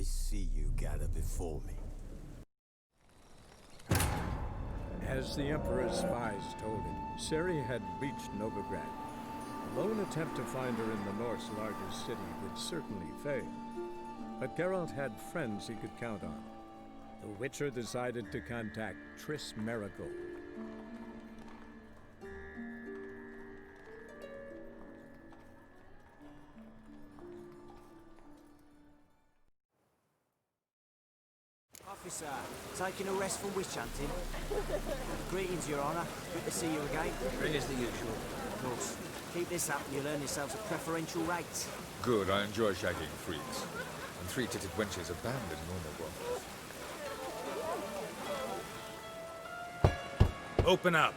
see you gather before me. As the Emperor's spies told him, Ciri had reached Novigrad. A lone attempt to find her in the North's largest city would certainly fail. But Geralt had friends he could count on. The Witcher decided to contact Triss Merigold. Officer, taking a rest from witch hunting. Greetings, Your Honor. Good to see you again. Ring as the usual. Of course. Keep this up and you'll earn yourselves a preferential rate. Good, I enjoy shagging freaks. And three-titted wenches are banned in normal brothels. Open up!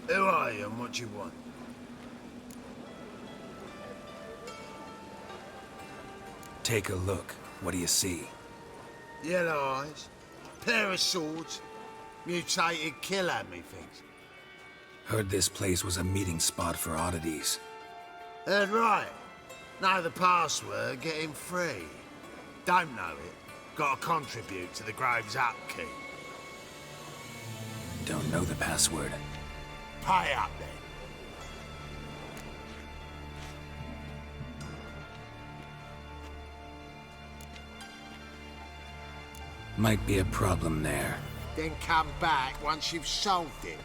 Who are you and what do you want? Take a look. What do you see? Yellow eyes, pair of swords, mutated killer, methinks. Heard this place was a meeting spot for oddities. Heard right. Know the password, get him free. Don't know it, gotta contribute to the Grave's upkeep. Don't know the password. Pay up then. Might be a problem there. Then come back once you've solved it.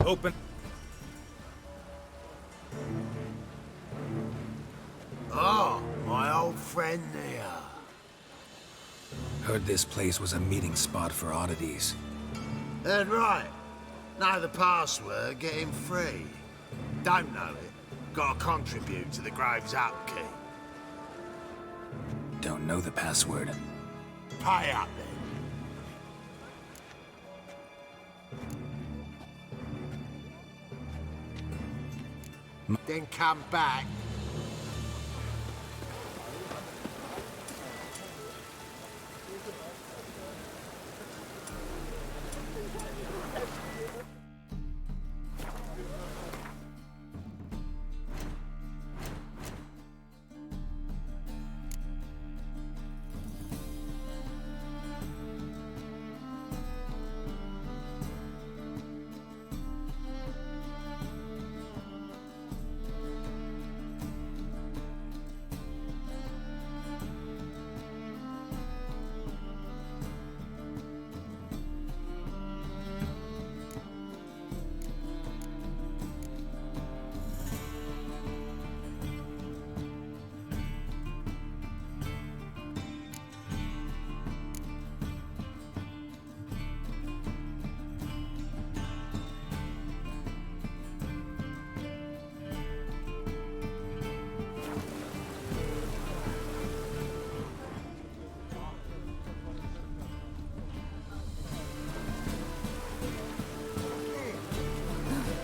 Open. Oh, my old friend there. Heard this place was a meeting spot for oddities. Heard right. Know the password, get him free. Don't know it, gotta contribute to the Grave's upkeep. Don't know the password. Pay up then. Then come back.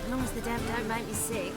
As long as the damn don't make me sick.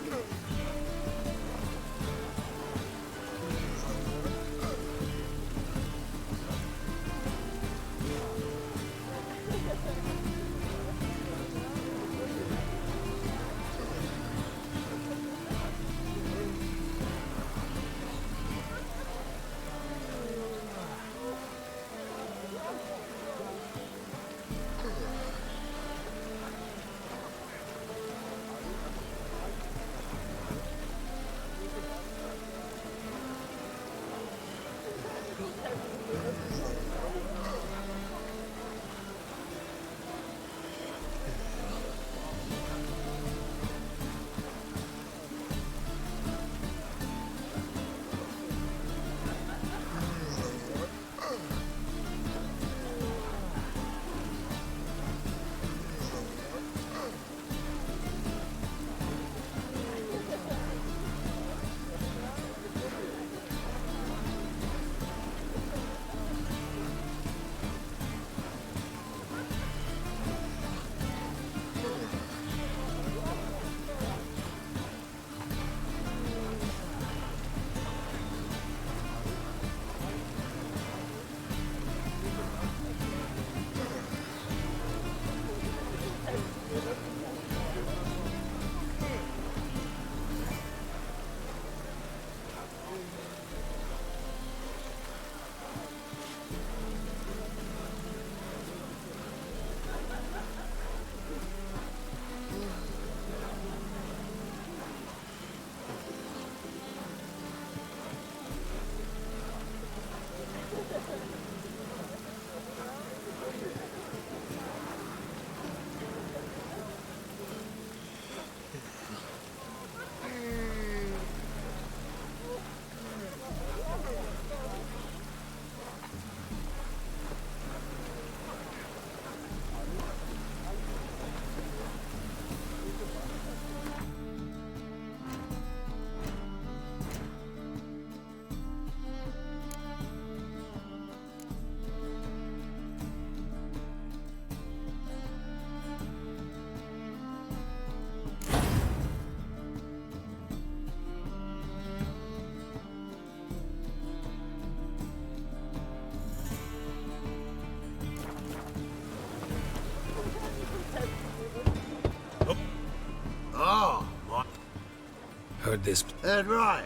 Heard this. Heard right.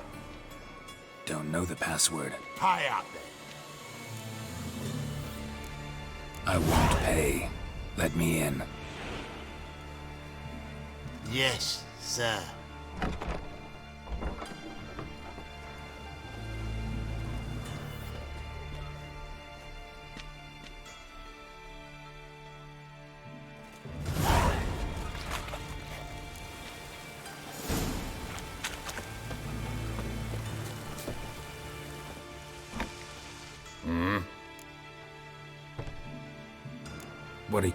Don't know the password. Pay up then. I won't pay. Let me in. Yes, sir. What are you...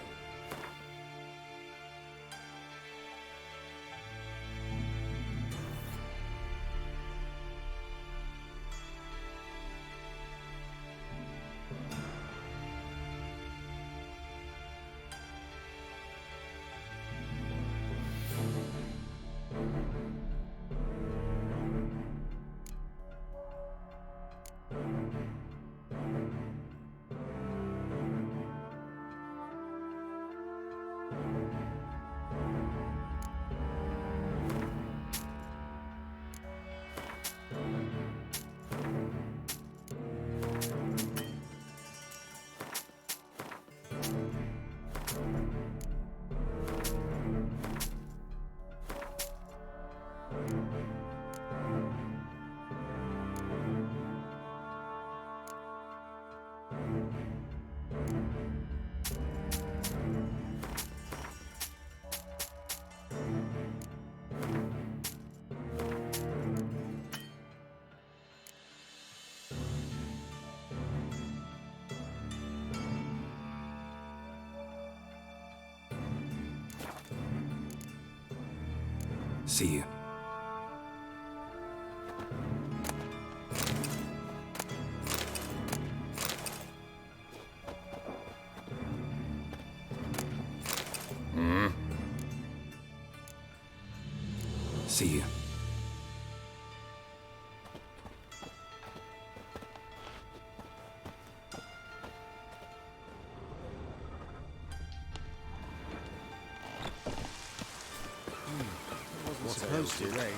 See you. See you. Supposed to rain.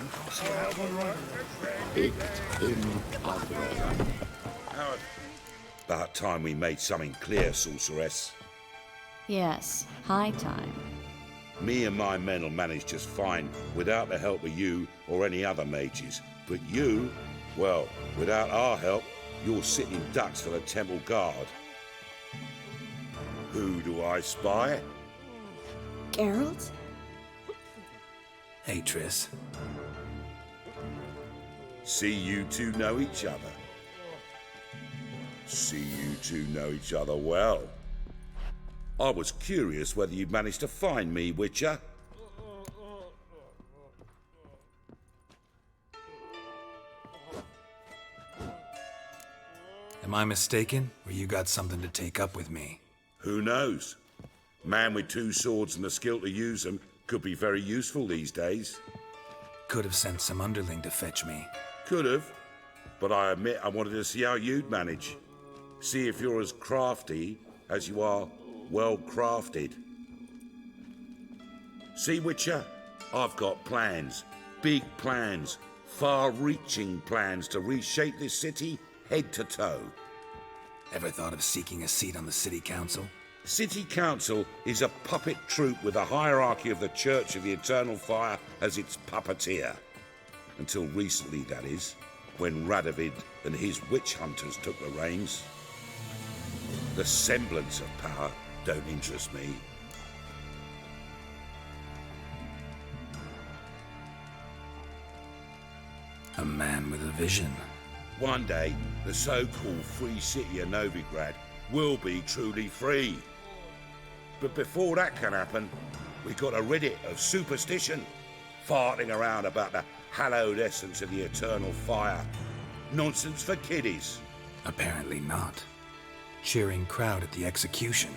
About time we made something clear, sorceress. Yes, high time. Me and my men will manage just fine without the help of you or any other mages. But you, well, without our help, you're sitting ducks for the temple guard. Who do I spy? Geralt? Hey, Triss. See you two know each other. See you two know each other well. I was curious whether you'd managed to find me, Witcher. Am I mistaken, or you got something to take up with me? Who knows? Man with two swords and the skill to use them could be very useful these days. Could have sent some underling to fetch me. Could have, but I admit I wanted to see how you'd manage. See if you're as crafty as you are well crafted. See, Witcher, I've got plans, big plans, far-reaching plans to reshape this city head to toe. Ever thought of seeking a seat on the city council? City Council is a puppet troupe with a hierarchy of the Church of the Eternal Fire as its puppeteer. Until recently, that is, when Radovid and his witch hunters took the reins. The semblance of power don't interest me. A man with a vision. One day, the so-called free city of Novigrad will be truly free. But before that can happen, we got to rid it of superstition, farting around about the hallowed essence of the eternal fire. Nonsense for kiddies. Apparently not. Cheering crowd at the execution.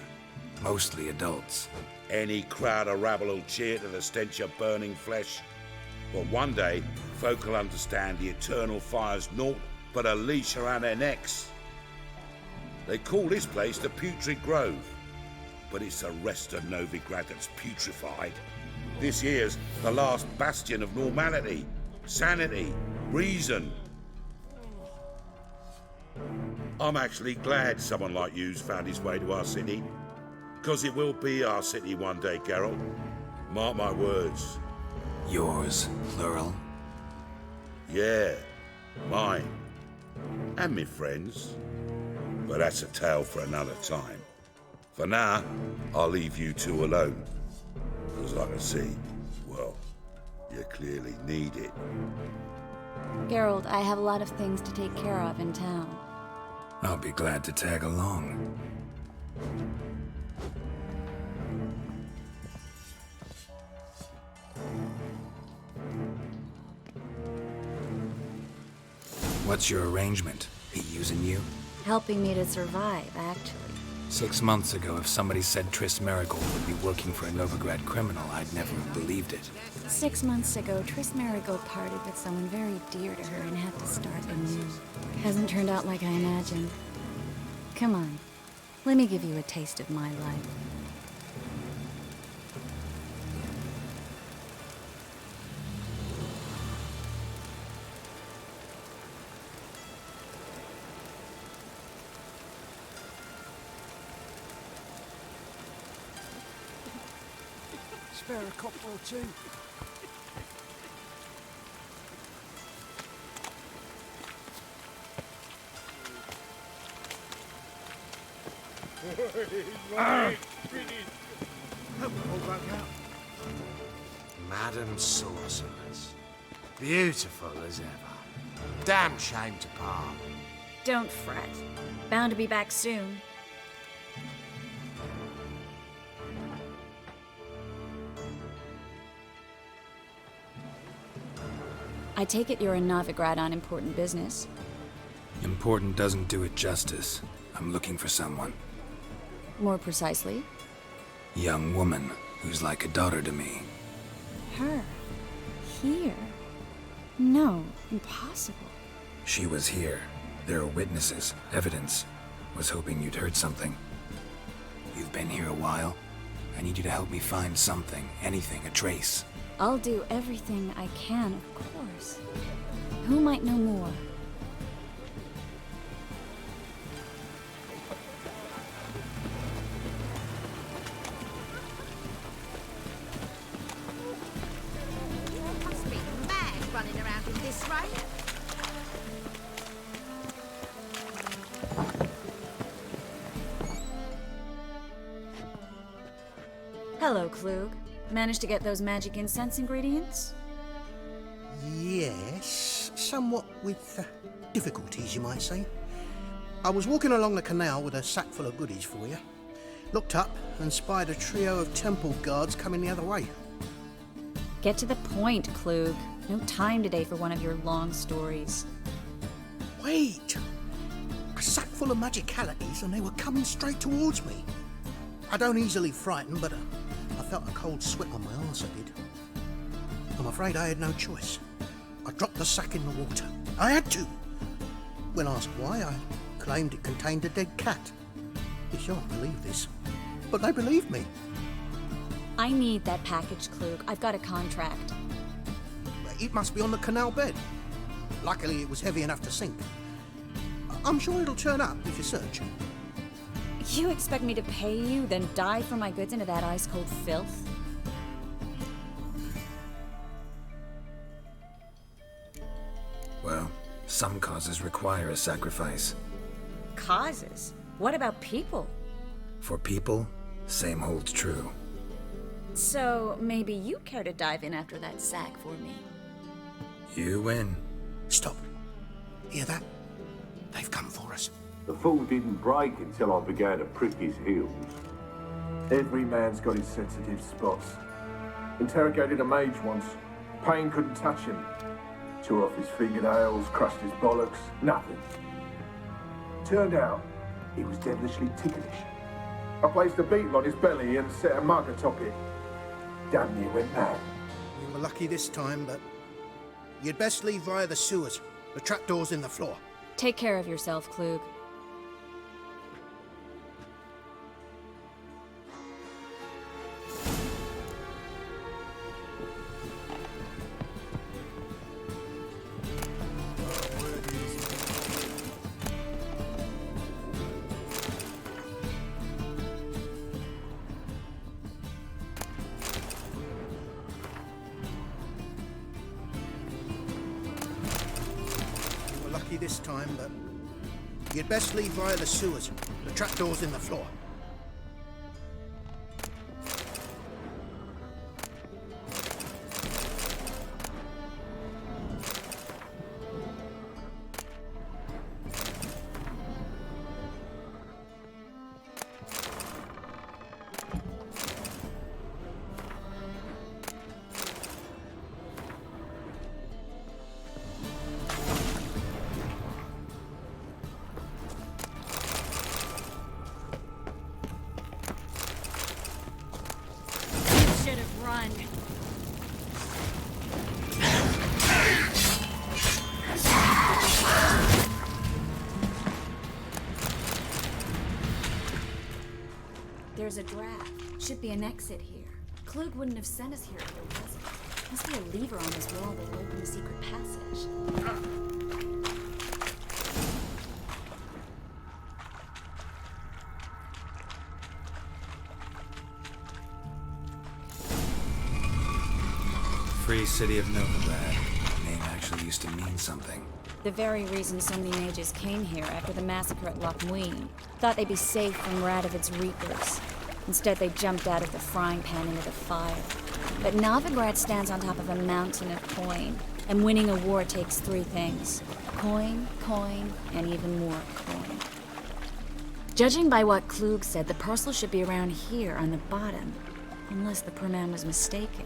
Mostly adults. Any crowd of rabble will cheer to the stench of burning flesh. But one day, folk will understand the eternal fire's naught but a leash around their necks. They call this place the Putrid Grove, but it's the rest of Novigrad that's putrefied. This here's the last bastion of normality, sanity, reason. I'm actually glad someone like you's found his way to our city. Because it will be our city one day, Geralt. Mark my words. Yours, plural. Yeah, mine. And me friends. But that's a tale for another time. For now, I'll leave you two alone. Because I can see, well, you clearly need it. Geralt, I have a lot of things to take care of in town. I'll be glad to tag along. What's your arrangement? He using you? Helping me to survive, actually. 6 months ago, if somebody said Triss Merigold would be working for a Novigrad criminal, I'd never have believed it. 6 months ago, Triss Merigold parted with someone very dear to her and had to start anew. Hasn't turned out like I imagined. Come on, let me give you a taste of my life. Spare a copper or two. Madam Sorceress. Beautiful as ever. Damn shame to part. Don't fret. Bound to be back soon. I take it you're in Novigrad on important business. Important doesn't do it justice. I'm looking for someone. More precisely? Young woman who's like a daughter to me. Her. Here. No, impossible. She was here. There are witnesses, evidence. Was hoping you'd heard something. You've been here a while. I need you to help me find something, anything, a trace. I'll do everything I can, of course. Who might know more? Must be mad running around in this rain. Hello, Klug. Managed to get those magic incense ingredients? Yes, somewhat with difficulties, you might say. I was walking along the canal with a sack full of goodies for you. Looked up and spied a trio of temple guards coming the other way. Get to the point, Klug. No time today for one of your long stories. Wait! A sack full of magicalities and they were coming straight towards me. I don't easily frighten, but I felt a cold sweat on my arse, I did. I'm afraid I had no choice. I dropped the sack in the water. I had to. When asked why, I claimed it contained a dead cat. You shan't believe this, but they believed me. I need that package, Klug. I've got a contract. It must be on the canal bed. Luckily, it was heavy enough to sink. I'm sure it'll turn up if you search. You expect me to pay you, then dive for my goods into that ice-cold filth? Well, some causes require a sacrifice. Causes? What about people? For people, same holds true. So, maybe you care to dive in after that sack for me? You win. Stop. Hear that? They've come for us. The fall didn't break until I began to prick his heels. Every man's got his sensitive spots. Interrogated a mage once. Pain couldn't touch him. Tore off his fingernails, crushed his bollocks, nothing. Turned out, he was devilishly ticklish. I placed a beetle on his belly and set a mug atop it. Damn near went mad. You were lucky this time, but you'd best leave via the sewers. The trapdoor's in the floor. Take care of yourself, Klug. this time, but you'd best leave via the sewers. The trapdoor's in the floor. Should have run. There's a draft. Should be an exit here. Klug wouldn't have sent us here if there wasn't. Must be a lever on this wall that will open the secret passage. Free City of Novigrad. The name actually used to mean something. The very reason so many mages came here after the massacre at Loch Muin. Thought they'd be safe from Radovid's reapers. Instead, they jumped out of the frying pan into the fire. But Novigrad stands on top of a mountain of coin, and winning a war takes three things. Coin, coin, and even more coin. Judging by what Klug said, the parcel should be around here on the bottom, unless the poor man was mistaken.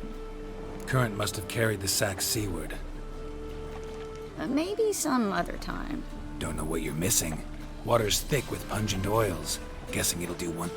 Current must have carried the sack seaward. Maybe some other time. Don't know what you're missing. Water's thick with pungent oils. Guessing it'll do one.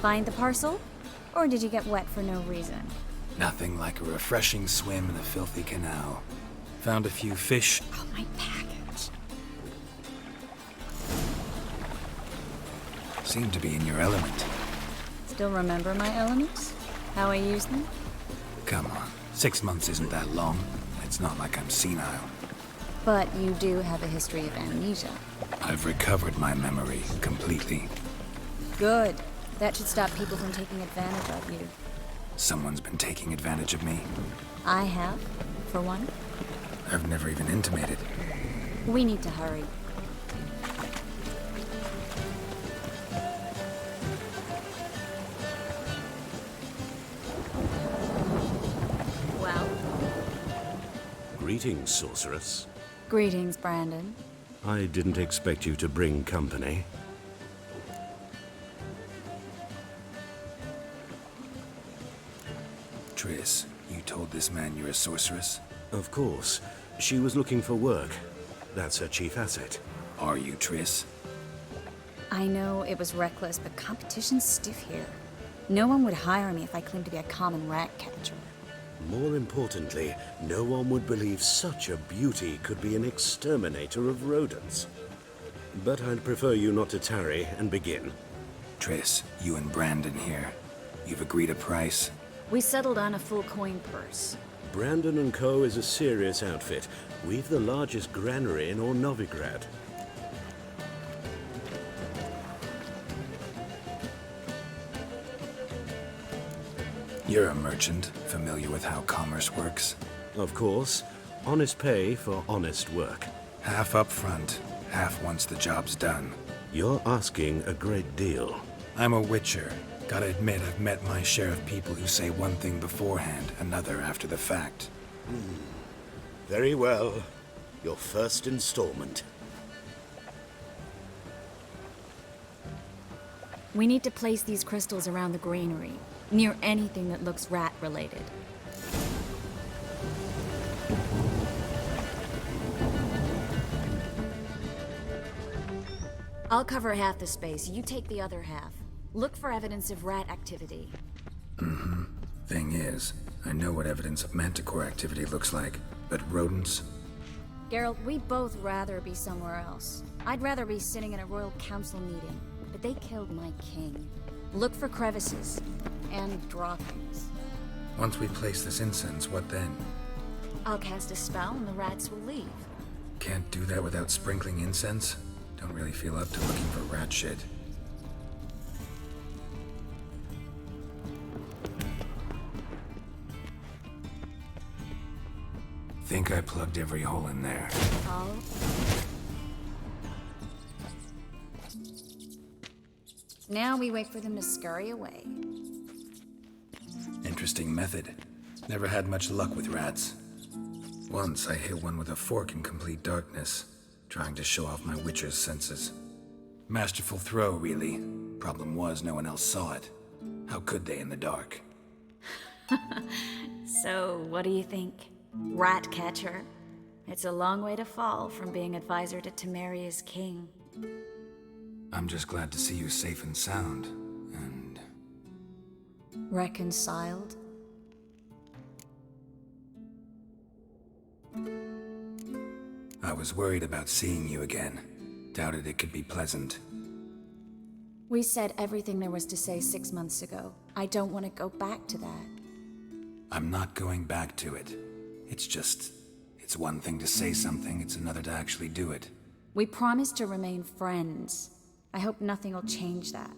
Find the parcel? Or did you get wet for no reason? Nothing like a refreshing swim in a filthy canal. Found a few fish. Oh, my package. Seem to be in your element. Still remember my elements? How I use them? Come on. 6 months isn't that long. It's not like I'm senile. But you do have a history of amnesia. I've recovered my memory completely. Good. That should stop people from taking advantage of you. Someone's been taking advantage of me. I have, for one. I've never even intimated. We need to hurry. Well? Greetings, sorceress. Greetings, Brandon. I didn't expect you to bring company. Triss, you told this man you're a sorceress? Of course. She was looking for work. That's her chief asset. Are you, Triss? I know it was reckless, but competition's stiff here. No one would hire me if I claimed to be a common rat catcher. More importantly, no one would believe such a beauty could be an exterminator of rodents. But I'd prefer you not to tarry and begin. Triss, you and Brandon here. You've agreed a price? We settled on a full coin purse. Brandon & Co. is a serious outfit. We've the largest granary in all Novigrad. You're a merchant, familiar with how commerce works? Of course. Honest pay for honest work. Half up front, half once the job's done. You're asking a great deal. I'm a witcher. Gotta admit, I've met my share of people who say one thing beforehand, another after the fact. Very well. Your first installment. We need to place these crystals around the granary, near anything that looks rat-related. I'll cover half the space, you take the other half. Look for evidence of rat activity. Thing is, I know what evidence of manticore activity looks like, but rodents? Geralt, we'd both rather be somewhere else. I'd rather be sitting in a royal council meeting, but they killed my king. Look for crevices, and droppings. Once we place this incense, what then? I'll cast a spell and the rats will leave. Can't do that without sprinkling incense? Don't really feel up to looking for rat shit. Think I plugged every hole in there. Oh? Now we wait for them to scurry away. Interesting method. Never had much luck with rats. Once I hit one with a fork in complete darkness, trying to show off my witcher's senses. Masterful throw, really. Problem was, no one else saw it. How could they in the dark? So, what do you think? Rat catcher? It's a long way to fall from being advisor to Temeria's king. I'm just glad to see you safe and sound, and... Reconciled? I was worried about seeing you again. Doubted it could be pleasant. We said everything there was to say 6 months ago. I don't want to go back to that. I'm not going back to it. It's one thing to say something, it's another to actually do it. We promised to remain friends. I hope nothing will change that.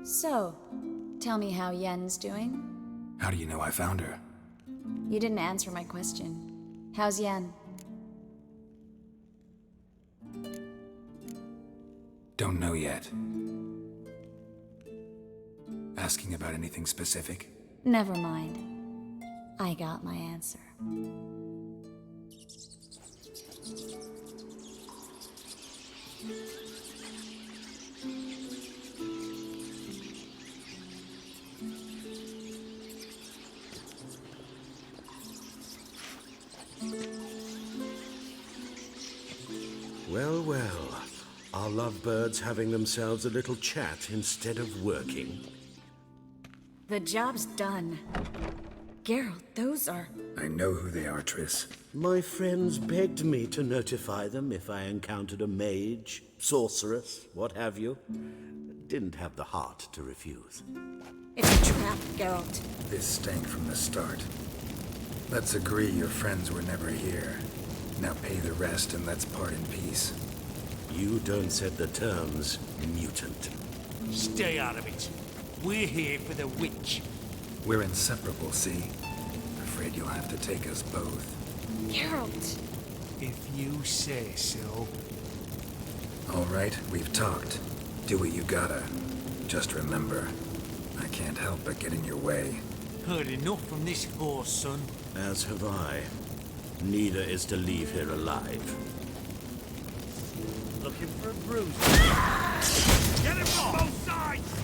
So, tell me how Yen's doing? How do you know I found her? You didn't answer my question. How's Yen? Don't know yet. Asking about anything specific? Never mind. I got my answer. Well, well. Are lovebirds having themselves a little chat instead of working? The job's done. Geralt, those are... I know who they are, Triss. My friends begged me to notify them if I encountered a mage, sorceress, what have you. Didn't have the heart to refuse. It's a trap, Geralt. This stank from the start. Let's agree your friends were never here. Now pay the rest and let's part in peace. You don't set the terms, mutant. Stay out of it. We're here for the witch. We're inseparable, see? Afraid you'll have to take us both. Geralt! If you say so. All right, we've talked. Do what you gotta. Just remember, I can't help but get in your way. Heard enough from this horse, son. As have I. Neither is to leave here alive. Looking for a bruise. Get him from both sides!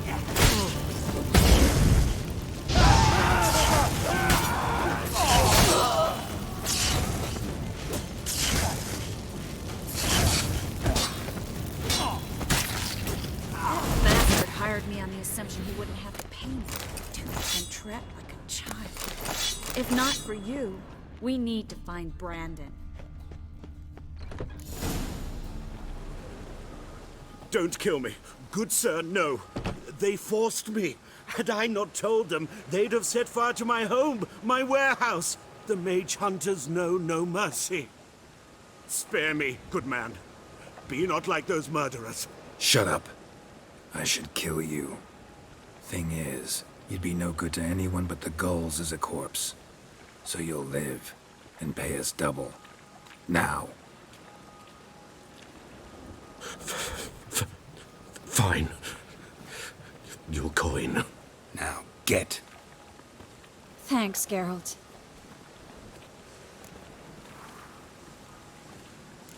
Bastard hired me on the assumption he wouldn't have to pay me. Toothed and trapped like a child. If not for you, we need to find Brandon. Don't kill me. Good sir, no. They forced me. Had I not told them, they'd have set fire to my home, my warehouse. The mage hunters know no mercy. Spare me, good man. Be not like those murderers. Shut up. I should kill you. Thing is, you'd be no good to anyone but the gulls as a corpse. So you'll live, and pay us double. Now. Fine. Your coin. Now, get. Thanks, Geralt.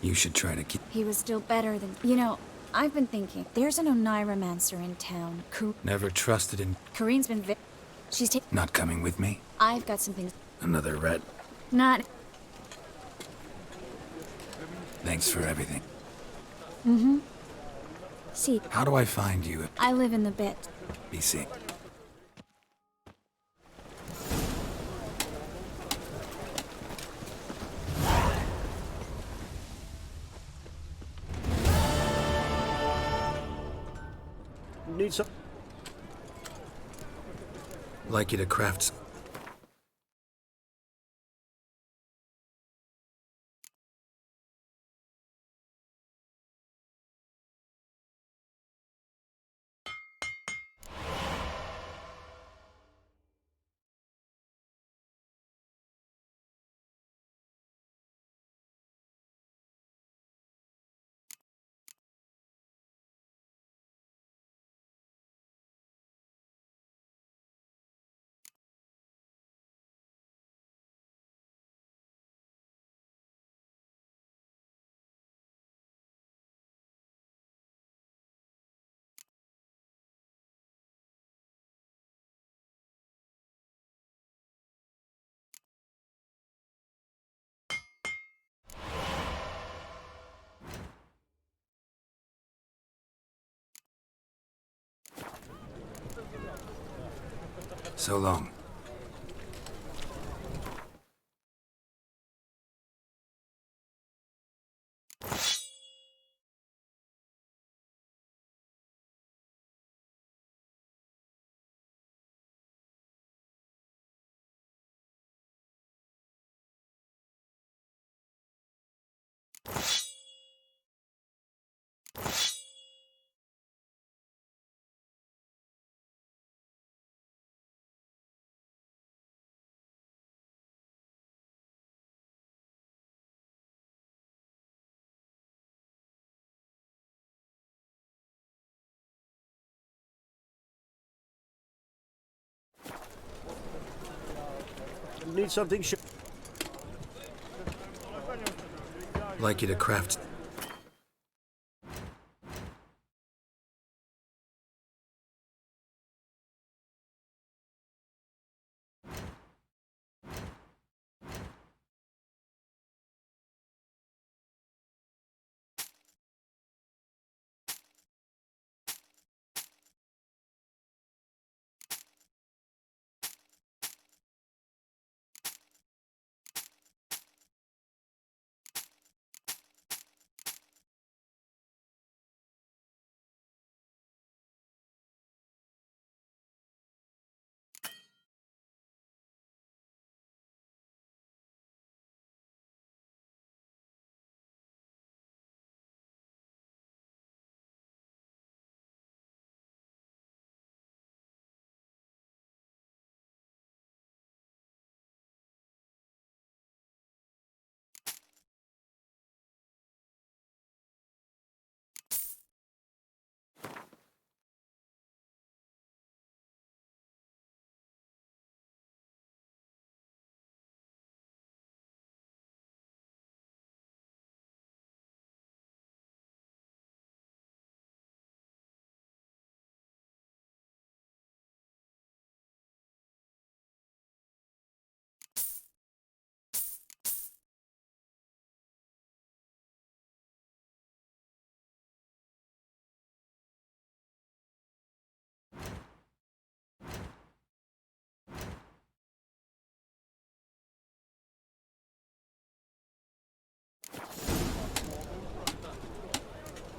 You should try to keep... He was still better than... You know, I've been thinking, there's an Oniromancer in town. Never trusted in... Kareen's been She's Not coming with me? I've got some things... Another rat. Not... Thanks for everything. Mm-hmm. See... How do I find you? I live in the bit. BC. Need some... Like you to craft... So long. Need something... Like you to craft...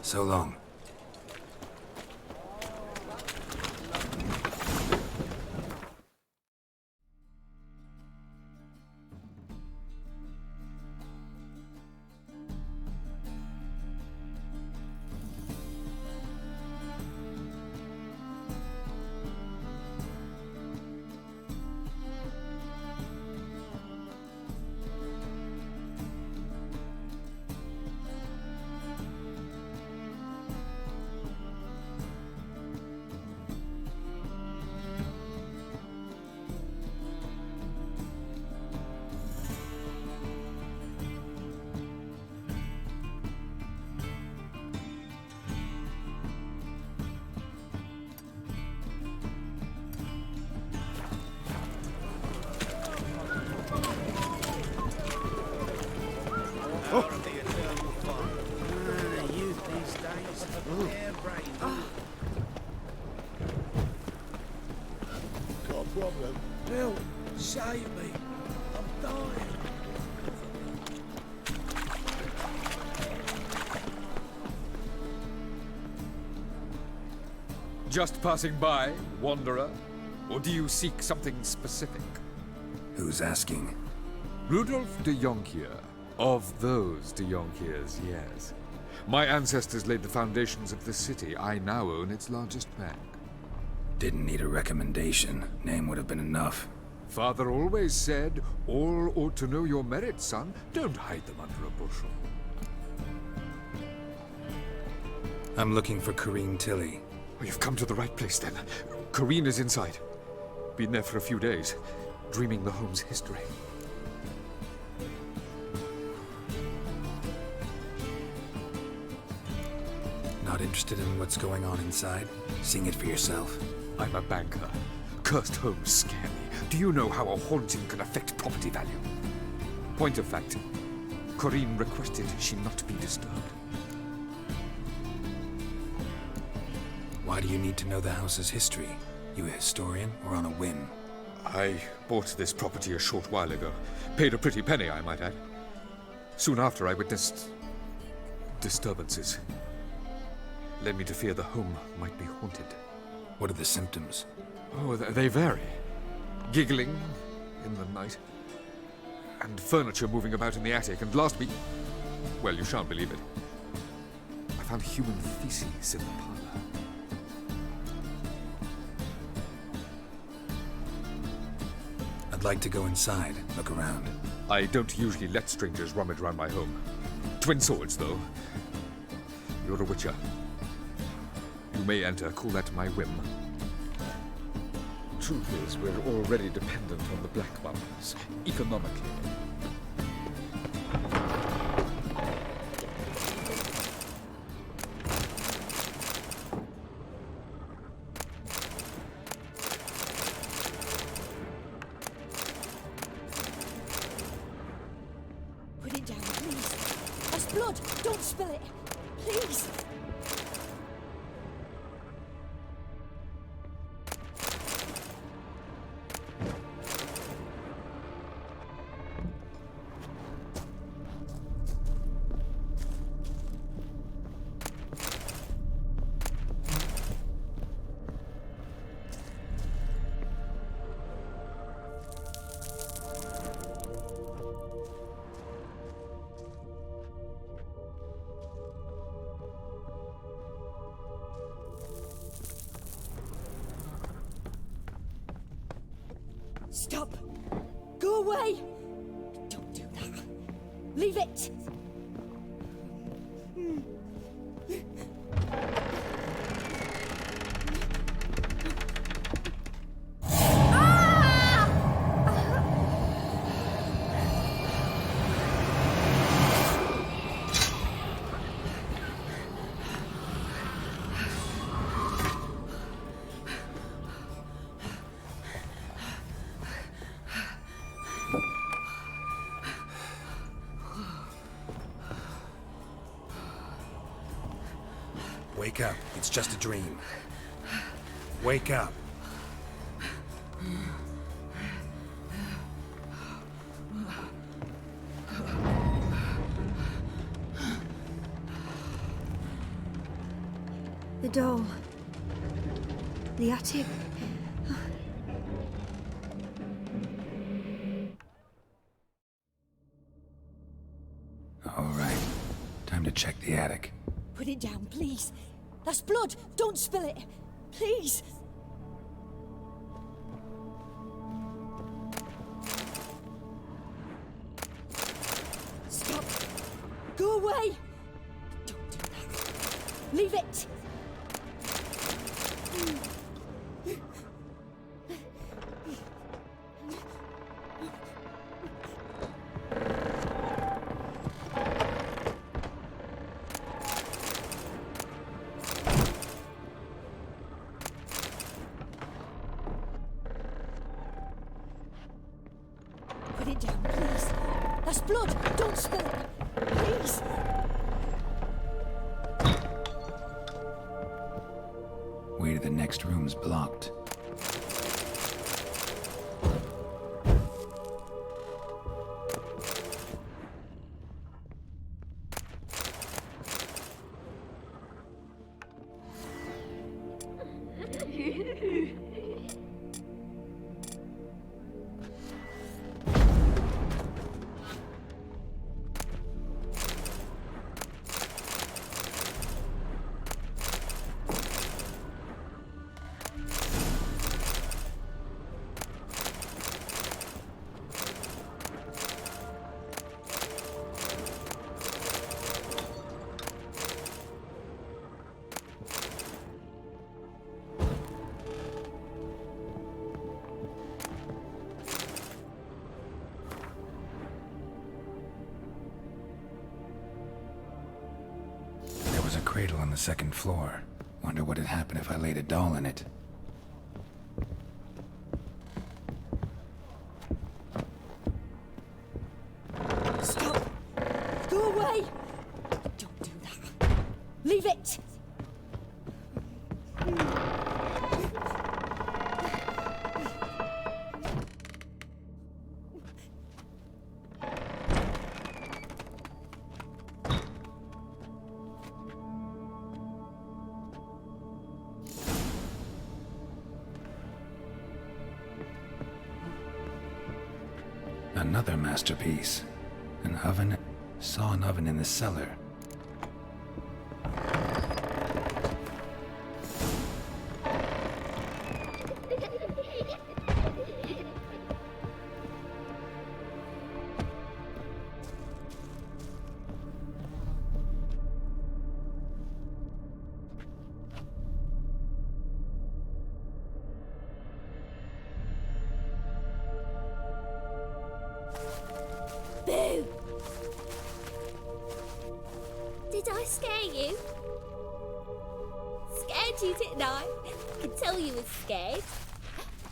So long. Got a problem? Help! Save me! I'm dying! Just passing by, wanderer? Or do you seek something specific? Who's asking? Rudolf de Jonkier. Of those de Jonkiers, yes. My ancestors laid the foundations of the city. I now own its largest bank. Didn't need a recommendation. Name would have been enough. Father always said, all ought to know your merits, son. Don't hide them under a bushel. I'm looking for Corrine Tilly. Oh, you've come to the right place, then. Corrine is inside. Been there for a few days, dreaming the home's history. Not interested in what's going on inside? Seeing it for yourself? I'm a banker. Cursed homes scare me. Do you know how a haunting can affect property value? Point of fact, Corrine requested she not be disturbed. Why do you need to know the house's history? You a historian or on a whim? I bought this property a short while ago. Paid a pretty penny, I might add. Soon after, I witnessed disturbances. Led me to fear the home might be haunted. What are the symptoms? Oh, they vary. Giggling in the night, and furniture moving about in the attic, and last week... well, you shan't believe it. I found human feces in the parlor. I'd like to go inside, look around. I don't usually let strangers rummage around my home. Twin swords, though. You're a witcher. You may enter, call that my whim. Truth is, we're already dependent on the Black Ones, economically. Put it down, please. That's blood. Don't spill it. Please. Stop! Go away! Don't do that. Leave it! Wake up. It's just a dream. Wake up. The doll. The attic. All right. Time to check the attic. Put it down, please. That's blood. Don't spill it. Please. Stop. Go away. Don't do that. Leave it. Put it down, please. That's blood. Don't spill it. Please. Way to the next room's blocked. There was a cradle on the second floor. Wonder what'd happen if I laid a doll in it. Stop! Go away! Don't do that. Leave it! Another masterpiece. An oven. Saw an oven in the cellar. Boo! Did I scare you? Scared you, didn't I? I can tell you was scared.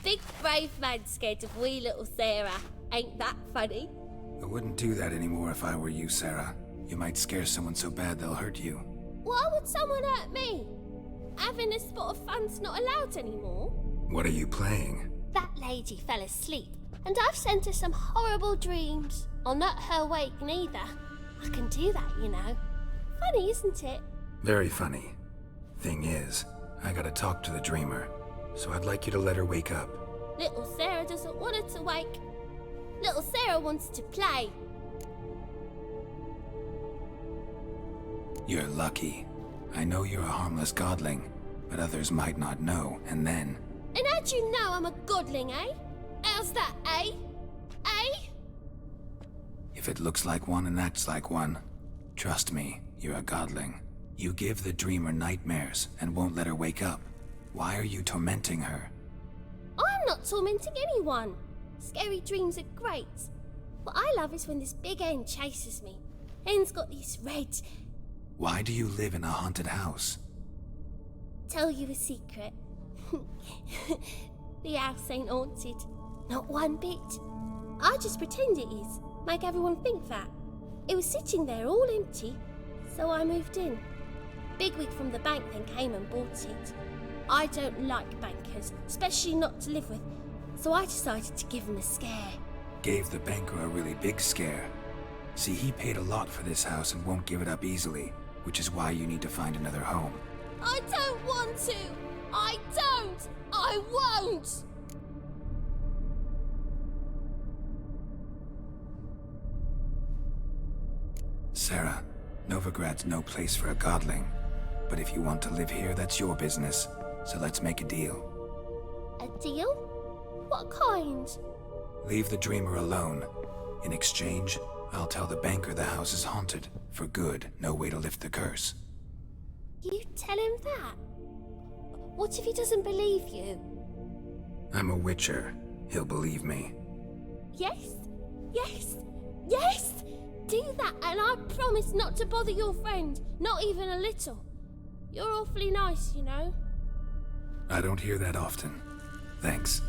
Big brave man scared of wee little Sarah. Ain't that funny? I wouldn't do that anymore if I were you, Sarah. You might scare someone so bad they'll hurt you. Why would someone hurt me? Having a spot of fun's not allowed anymore. What are you playing? That lady fell asleep, and I've sent her some horrible dreams. I'll not her wake neither. I can do that, you know. Funny, isn't it? Very funny. Thing is, I gotta talk to the dreamer, so I'd like you to let her wake up. Little Sarah doesn't want her to wake. Little Sarah wants to play. You're lucky. I know you're a harmless godling, but others might not know, and then... And how'd you know I'm a godling, eh? How's that, eh? Eh? If it looks like one and acts like one, trust me, you're a godling. You give the dreamer nightmares and won't let her wake up. Why are you tormenting her? I'm not tormenting anyone. Scary dreams are great. What I love is when this big hen chases me. Hen's got these red... Why do you live in a haunted house? Tell you a secret. The house ain't haunted. Not one bit. I just pretend it is. Make everyone think that. It was sitting there all empty, so I moved in. Bigwig from the bank then came and bought it. I don't like bankers, especially not to live with, so I decided to give him a scare. Gave the banker a really big scare. See, he paid a lot for this house and won't give it up easily, which is why you need to find another home. I don't want to! I don't! I won't! Sarah, Novigrad's no place for a godling. But if you want to live here, that's your business. So let's make a deal. A deal? What kind? Leave the dreamer alone. In exchange, I'll tell the banker the house is haunted. For good, no way to lift the curse. You tell him that? What if he doesn't believe you? I'm a witcher. He'll believe me. Yes? Yes? Yes! Do that and I promise not to bother your friend. Not even a little. You're awfully nice, you know. I don't hear that often. Thanks.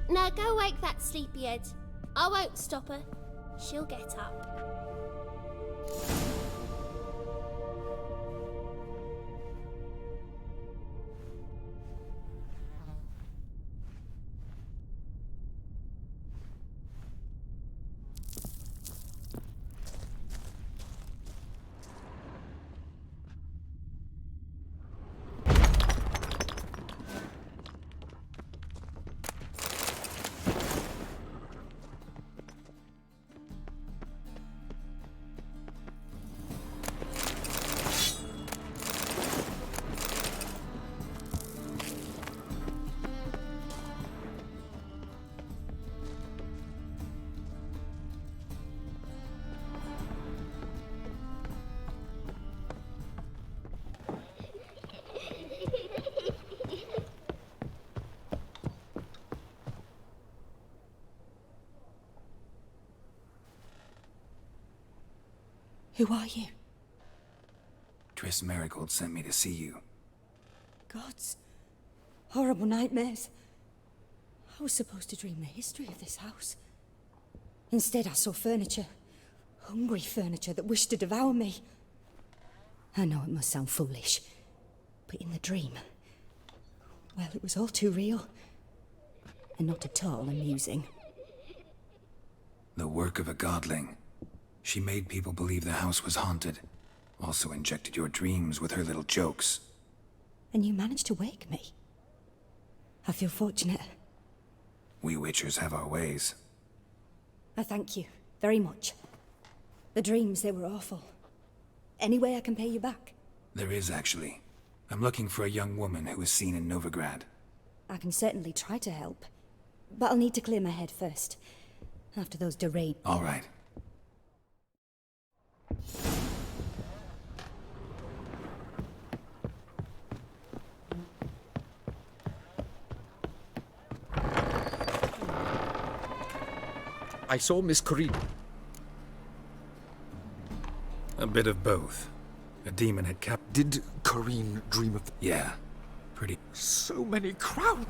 Now go wake that sleepyhead. I won't stop her. She'll get up. Who are you? Triss Marigold sent me to see you. Gods. Horrible nightmares. I was supposed to dream the history of this house. Instead, I saw furniture. Hungry furniture that wished to devour me. I know it must sound foolish, but in the dream, well, it was all too real. And not at all amusing. The work of a godling. She made people believe the house was haunted. Also injected your dreams with her little jokes. And you managed to wake me. I feel fortunate. We Witchers have our ways. I thank you very much. The dreams, they were awful. Any way I can pay you back? There is, actually. I'm looking for a young woman who was seen in Novigrad. I can certainly try to help. But I'll need to clear my head first. After those deranged... All right. I saw Miss Corinne. A bit of both. A demon had kept... Did Corinne dream of... Yeah. Pretty... So many crowns!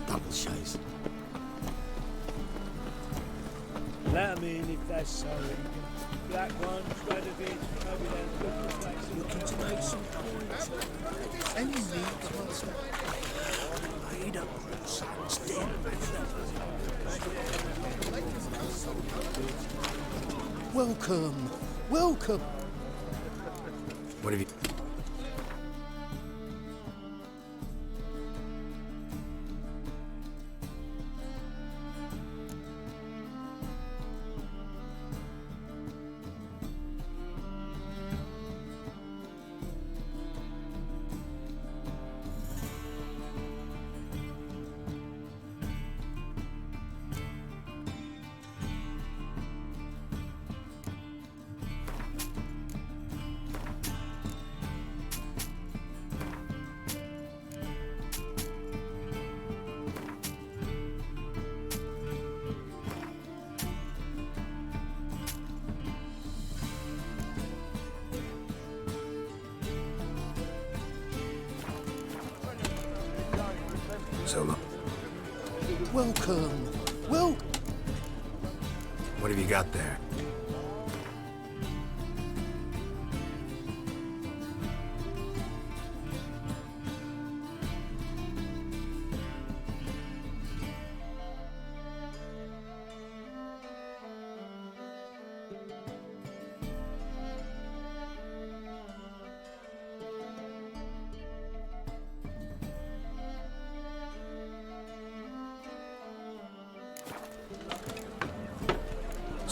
Double chase. Let 'em in if they're sorry. Black ones, red of it, maybe they're Looking to make some points. Any need to made up son's dead. Welcome. Welcome. What have you... So long. Welcome. Well. What have you got there?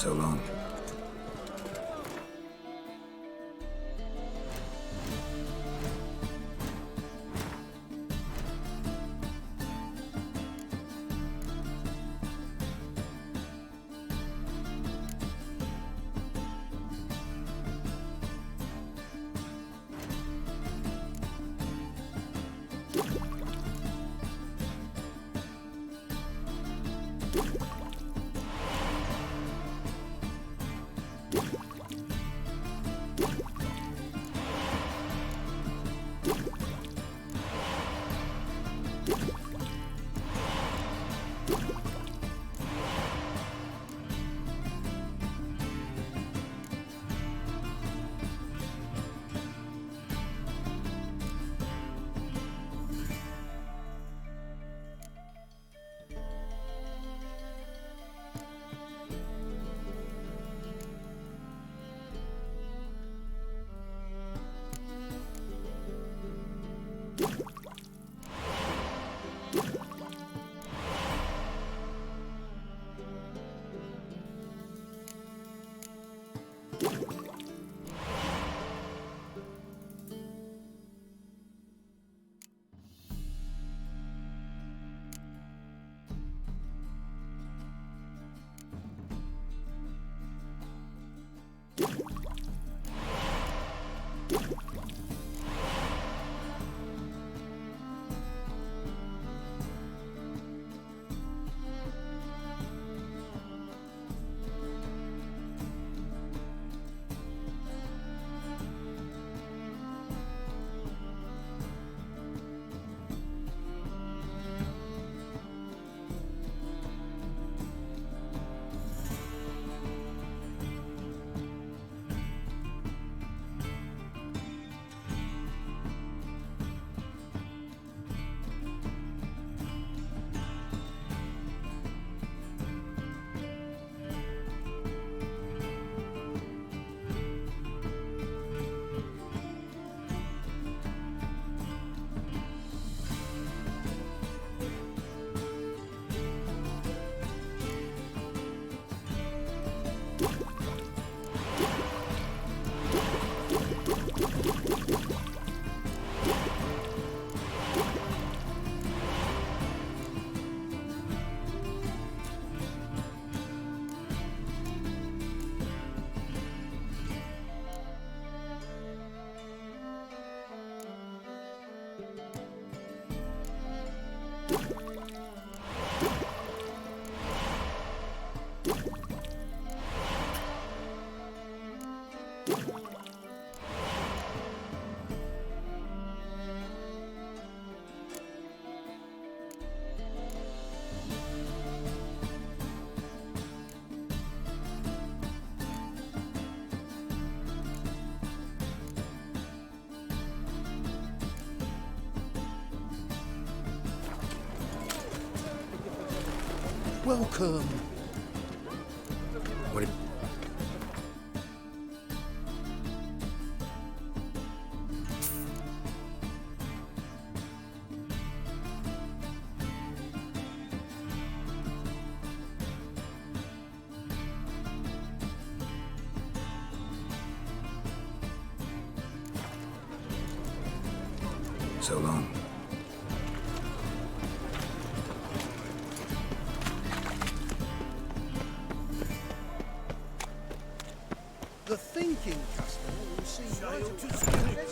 So long. Welcome. What did... So long. The thinking customer will see right Child to away. spirit.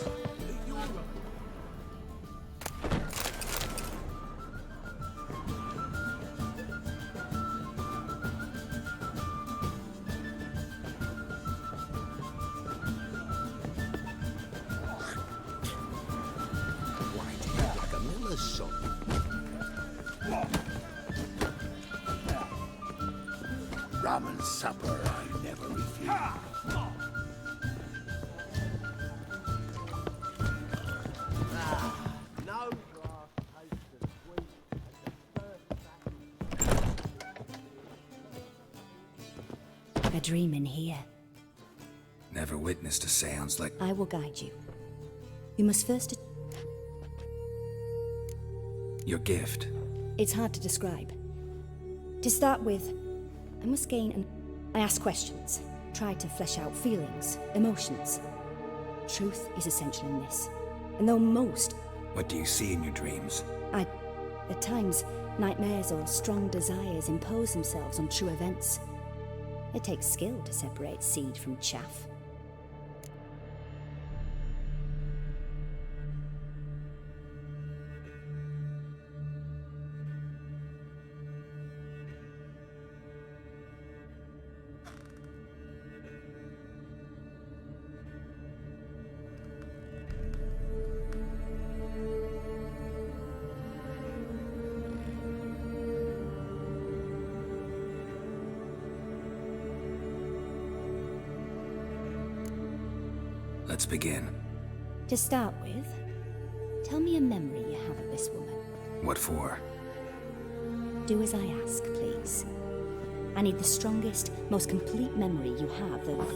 Why do you look like a miller's son? Rum and supper I never refuse. No glass tastes as sweet as the first A dream in here. Never witnessed a seance like... I will guide you. You must first... Your gift. It's hard to describe. To start with, I must gain an... I ask questions. Try to flesh out feelings, emotions. Truth is essential in this. And though most... What do you see in your dreams? At times, nightmares or strong desires impose themselves on true events. It takes skill to separate seed from chaff. Let's begin. To start with, tell me a memory you have of this woman. What for? Do as I ask, please. I need the strongest, most complete memory you have of...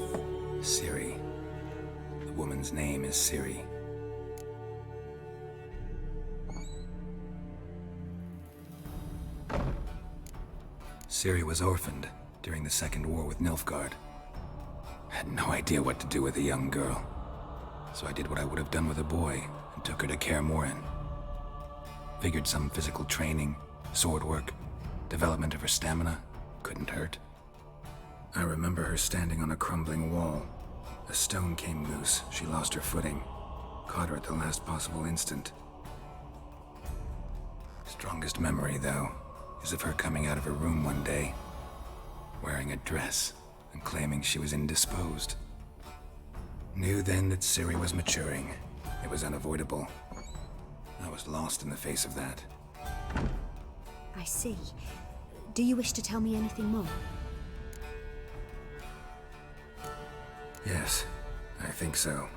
Ciri. The woman's name is Ciri. Ciri was orphaned during the Second War with Nilfgaard. Had no idea what to do with a young girl. So I did what I would have done with a boy and took her to Kaer Morhen. Figured some physical training, sword work, development of her stamina couldn't hurt. I remember her standing on a crumbling wall. A stone came loose, she lost her footing. Caught her at the last possible instant. Strongest memory, though, is of her coming out of her room one day, wearing a dress and claiming she was indisposed. Knew then that Ciri was maturing. It was unavoidable. I was lost in the face of that. I see. Do you wish to tell me anything more? Yes, I think so.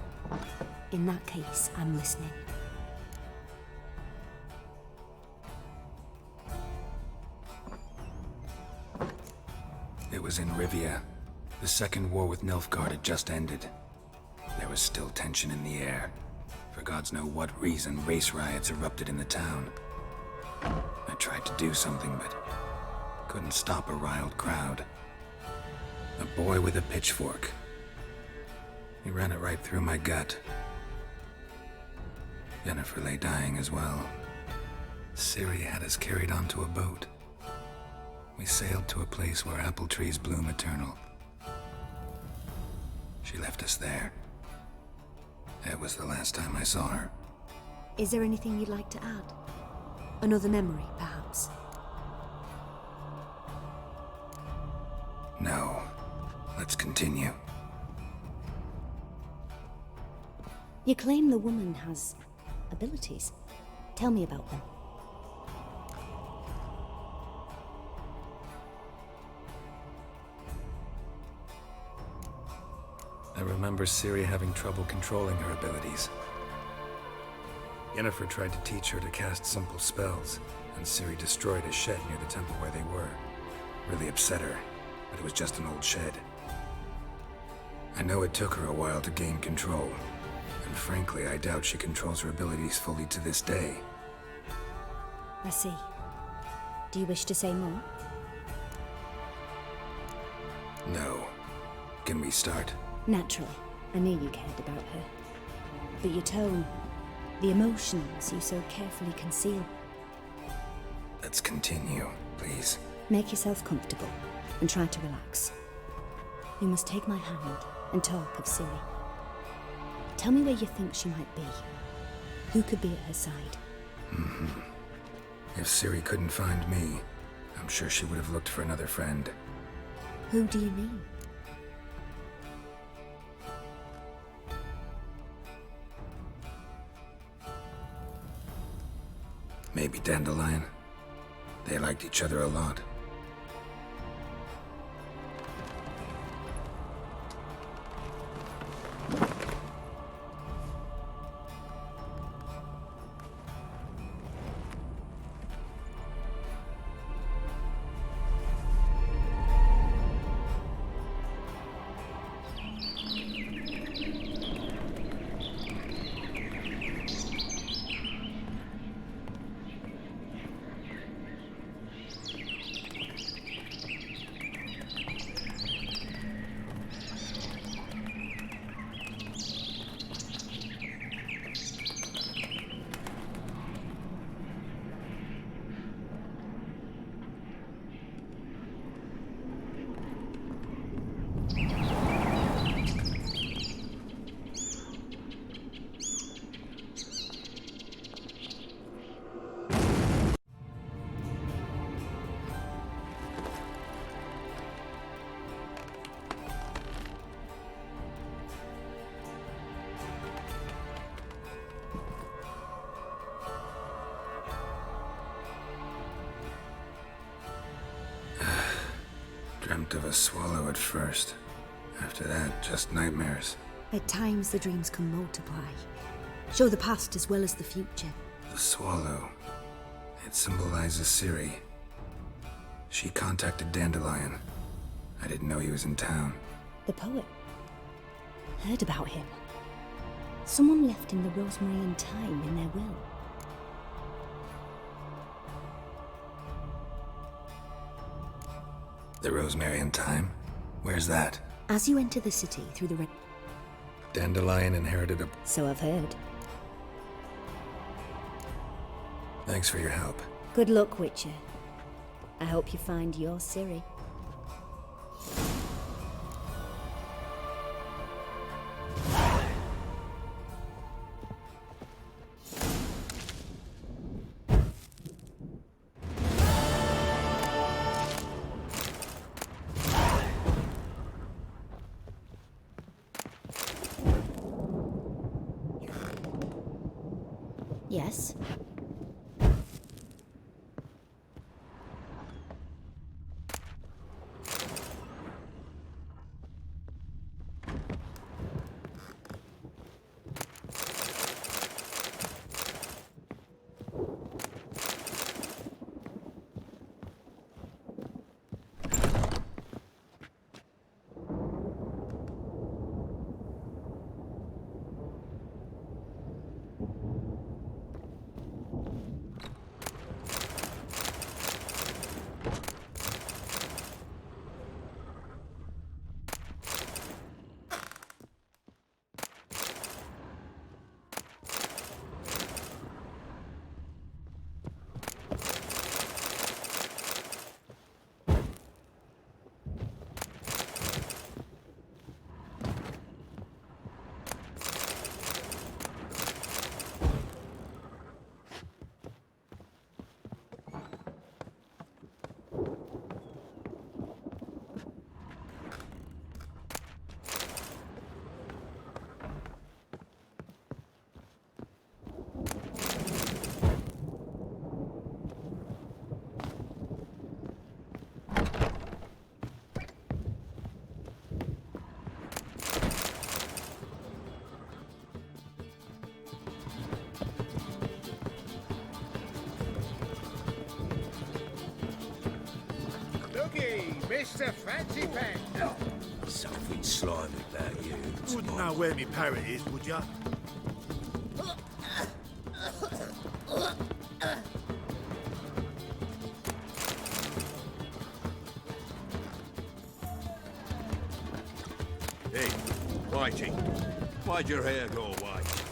In that case, I'm listening. It was in Rivia. The Second War with Nilfgaard had just ended. There was still tension in the air. For gods know what reason, race riots erupted in the town. I tried to do something, but couldn't stop a riled crowd. A boy with a pitchfork. He ran it right through my gut. Yennefer lay dying as well. Ciri had us carried onto a boat. We sailed to a place where apple trees bloom eternal. She left us there. That was the last time I saw her. Is there anything you'd like to add? Another memory, perhaps? No. Let's continue. You claim the woman has abilities. Tell me about them. I remember Ciri having trouble controlling her abilities. Yennefer tried to teach her to cast simple spells, and Ciri destroyed a shed near the temple where they were. Really upset her, but it was just an old shed. I know it took her a while to gain control, and frankly, I doubt she controls her abilities fully to this day. I see. Do you wish to say more? No. Can we start? Naturally. I knew you cared about her. But your tone, the emotions you so carefully conceal. Let's continue, please. Make yourself comfortable and try to relax. You must take my hand and talk of Ciri. Tell me where you think she might be. Who could be at her side? If Ciri couldn't find me, I'm sure she would have looked for another friend. Who do you mean? Maybe Dandelion. They liked each other a lot. Dreamt of a swallow at first. After that, just nightmares. At times the dreams can multiply. Show the past as well as the future. The swallow. It symbolizes Ciri. She contacted Dandelion. I didn't know he was in town. The poet. Heard about him. Someone left him the rosemary and thyme in their will. The rosemary and thyme? Where's that? As you enter the city through the Dandelion inherited a... So I've heard. Thanks for your help. Good luck, Witcher. I hope you find your Ciri. Yes? Looky, Mr. Fancy Pants. Something slimy about you. Wouldn't know where me parrot is, would ya? Hey, Whitey, why'd your hair go white?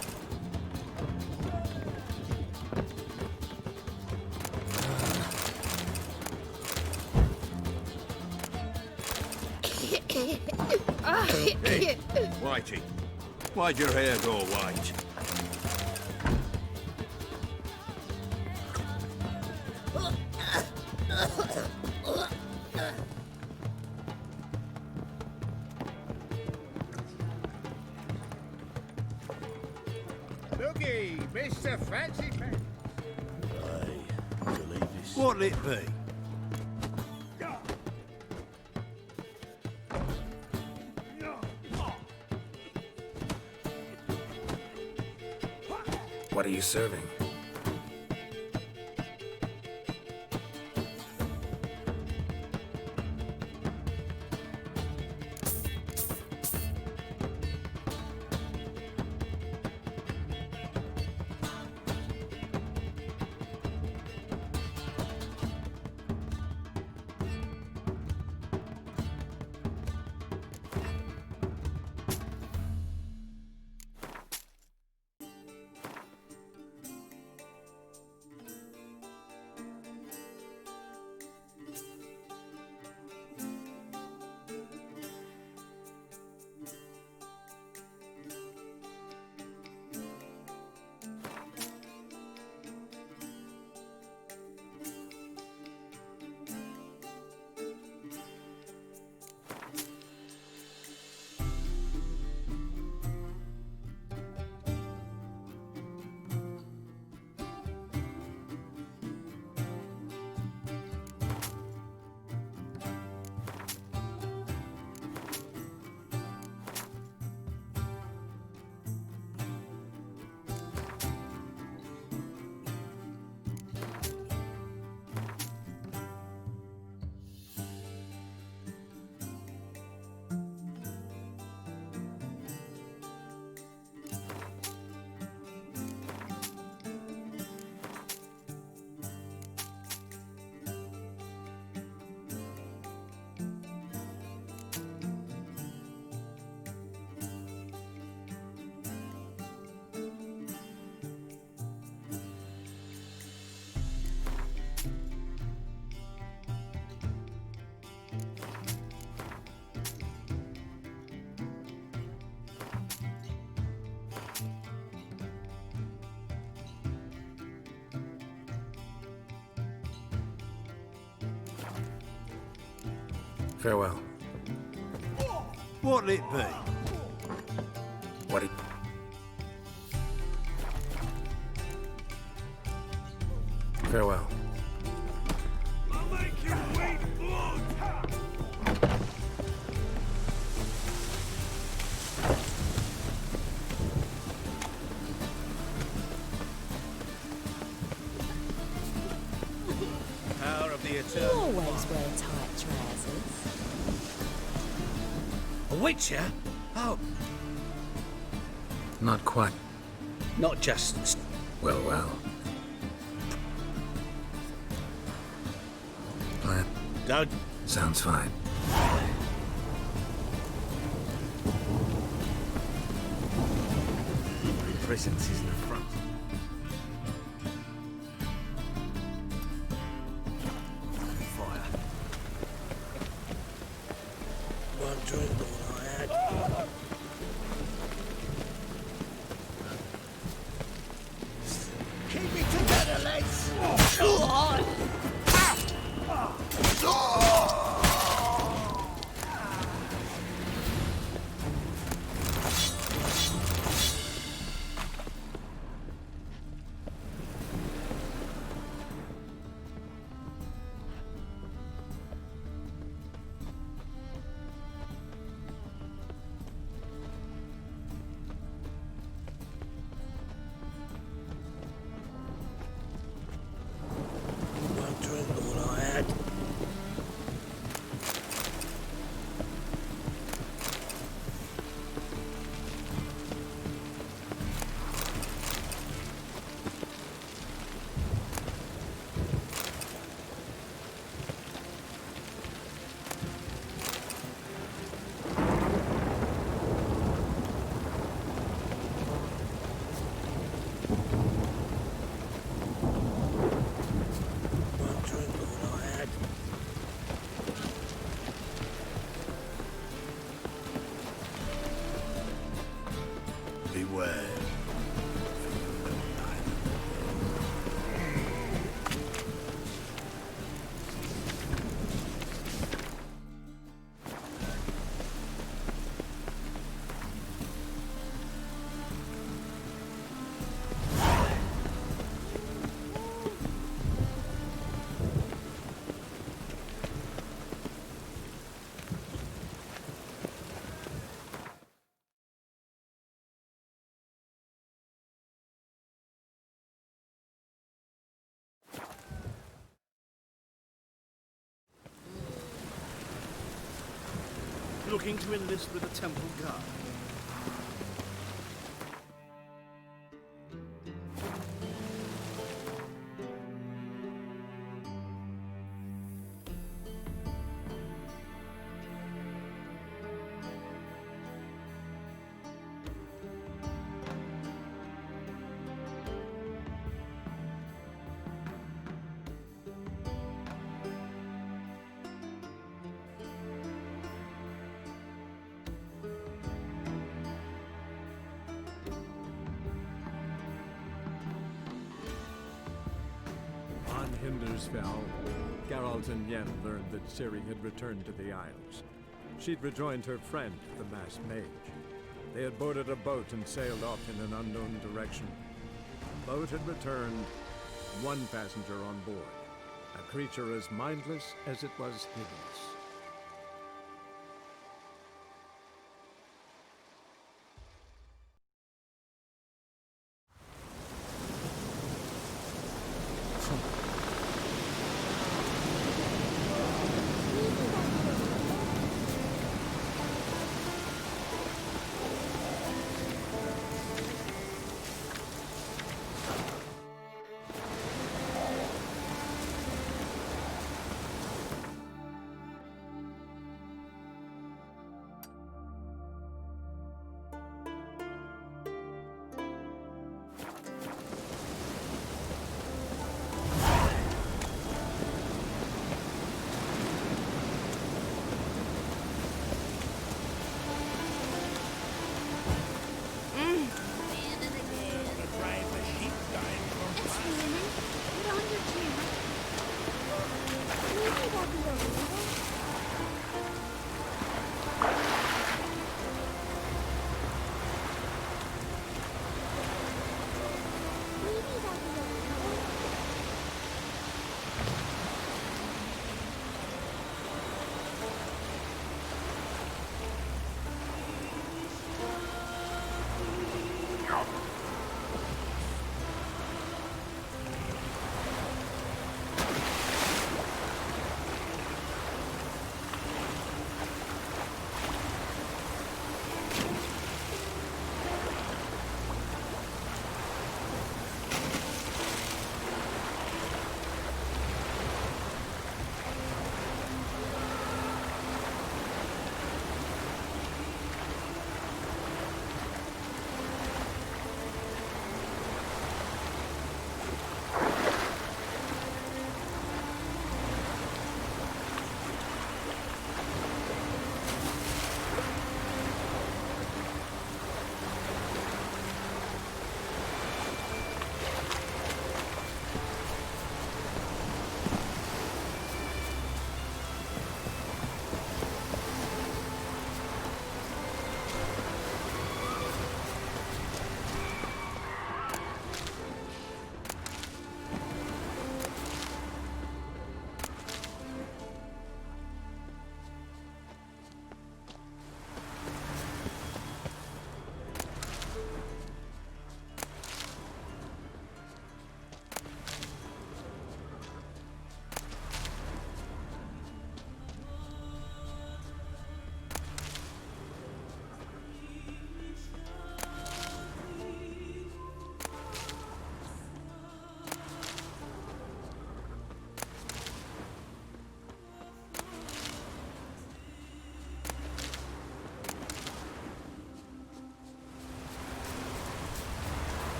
Hey, Whitey, why'd your hair go white? Looky, Mr. Fancy Pants. What'll it be? What are you serving? Farewell. What'll it be? What it... Farewell. I'll make you wait blood. Power of the You Eternal. always wear tight trousers. A witcher? Oh, Not quite. not just... Well, well. Plan. Don't... Sounds fine. Presence is in the front. Fire. One drink, all I had. Keep it together, lads! looking to enlist with the Temple Guard? On Hindersfell, Geralt and Yen learned that Ciri had returned to the Isles. She'd rejoined her friend, the masked mage. They had boarded a boat and sailed off in an unknown direction. The boat had returned, one passenger on board, a creature as mindless as it was hideous.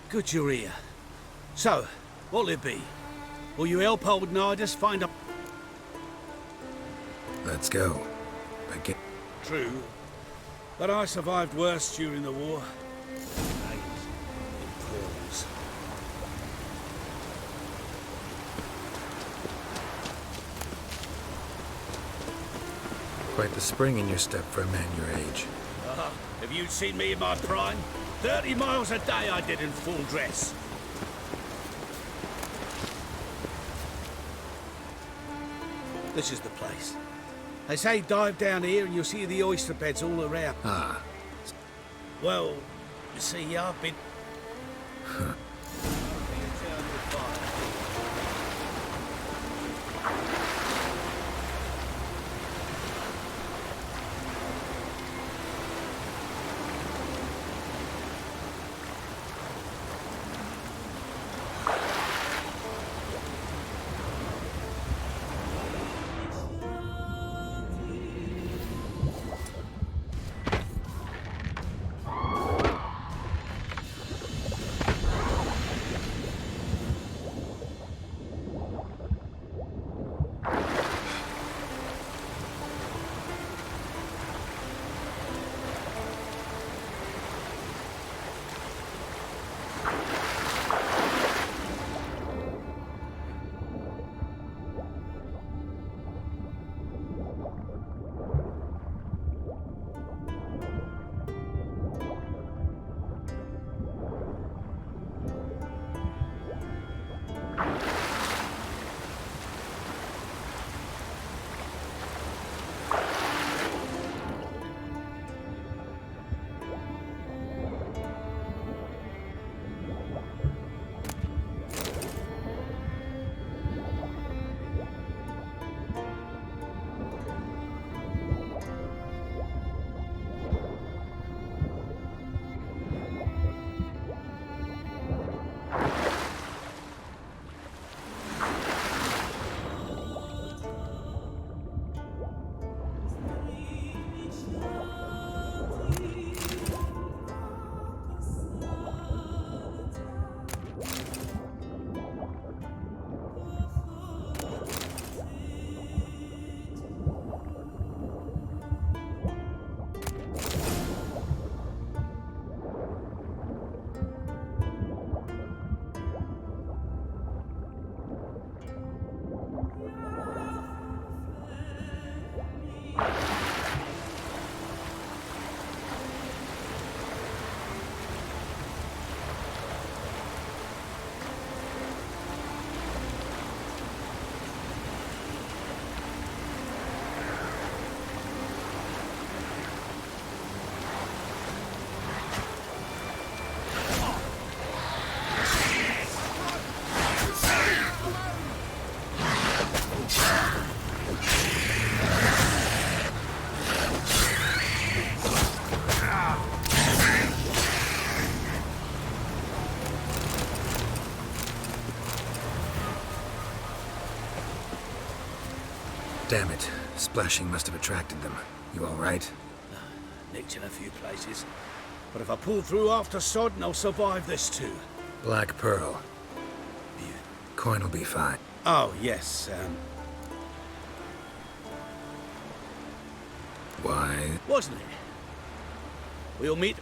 Good you're here. So, what'll it be? Will you help old Nidus find a... Let's go. But get... True. But I survived worse during the war. Quite the spring in your step for a man your age. Have you seen me in my prime? 30 miles a day I did in full dress. This is the place. They say dive down here and you'll see the oyster beds all around. Ah. Well, you see, I've been... Damn it. Splashing must have attracted them. You all right? Nicked in a few places. But if I pull through after Sodden, I'll survive this too. Black Pearl. Coin will be fine. Oh, yes, Why? Wasn't it? We'll meet...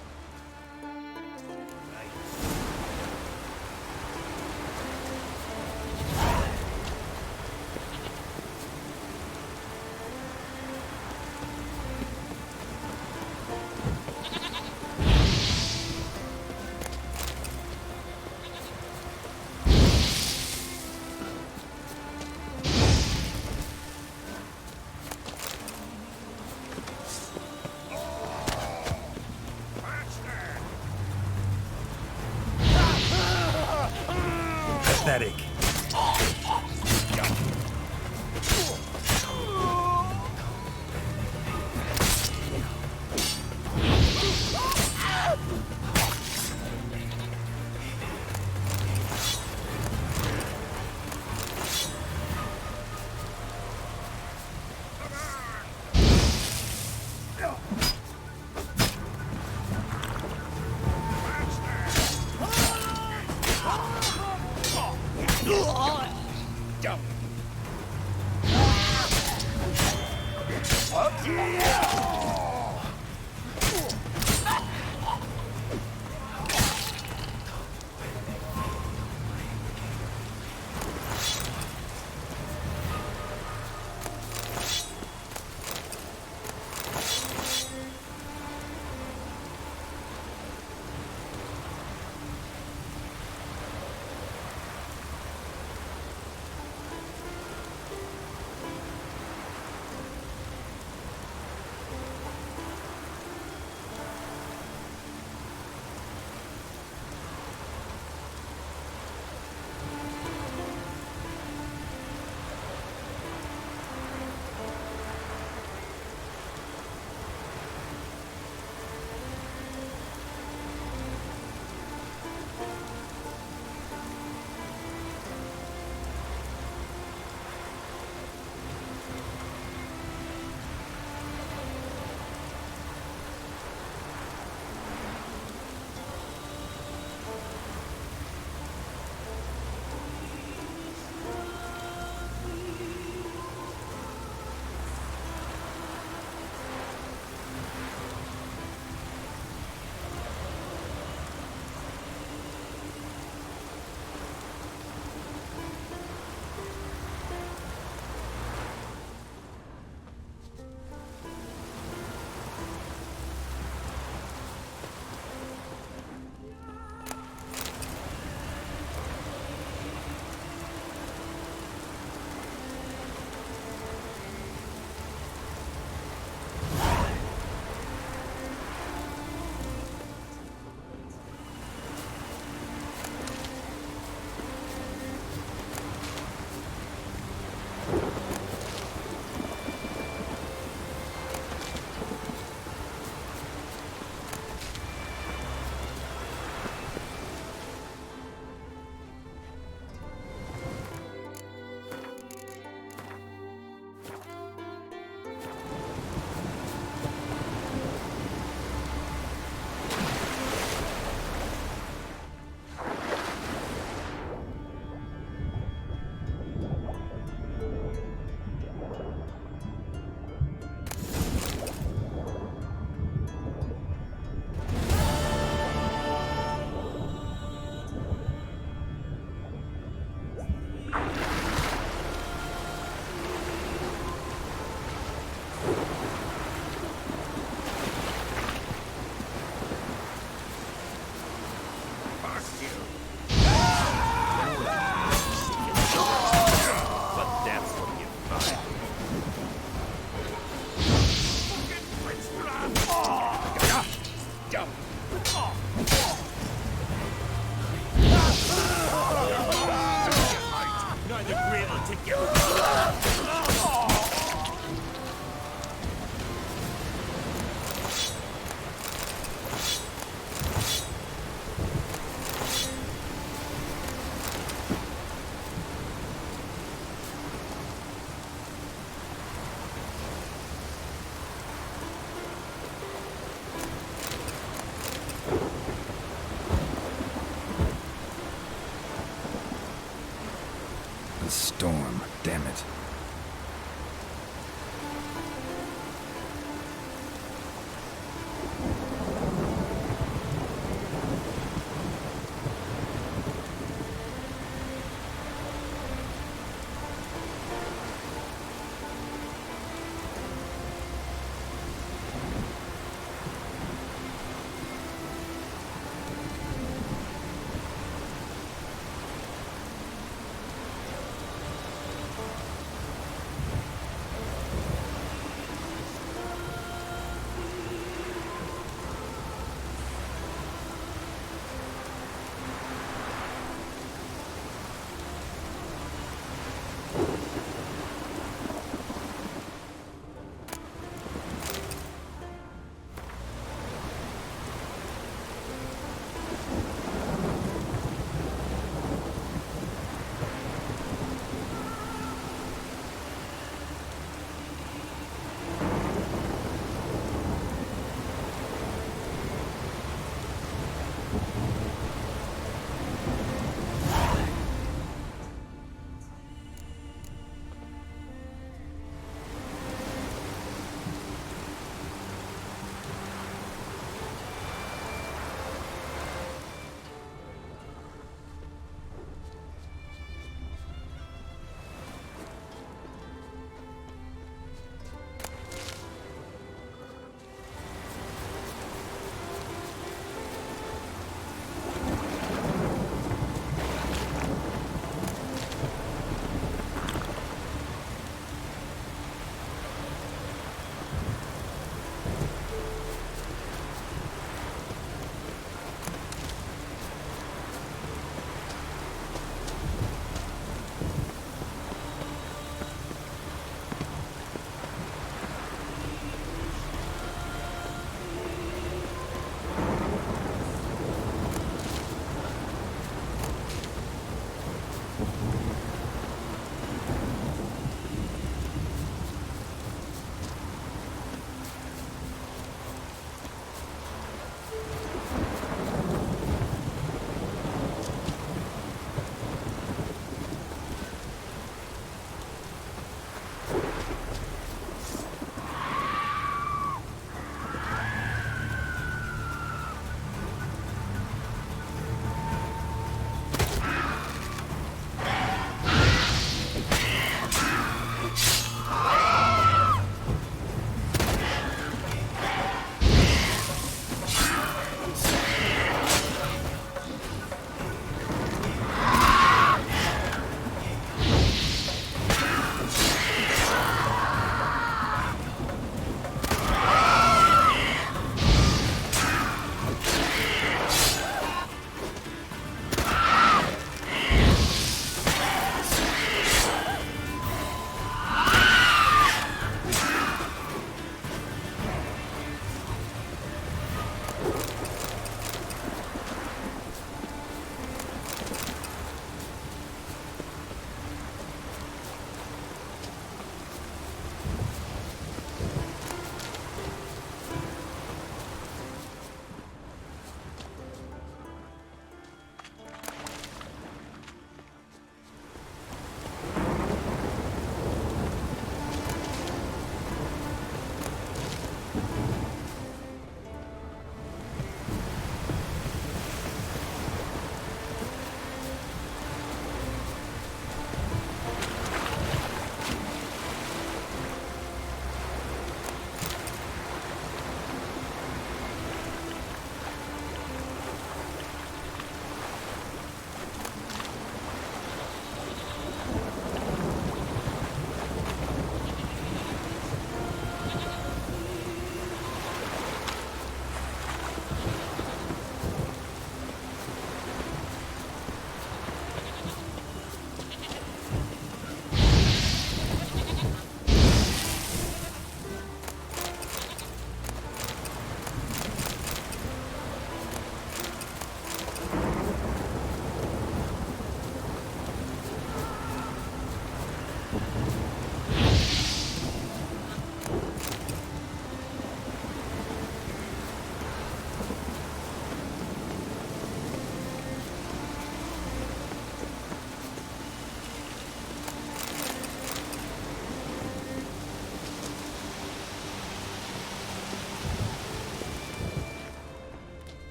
Pathetic.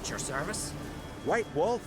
At your service. White Wolf?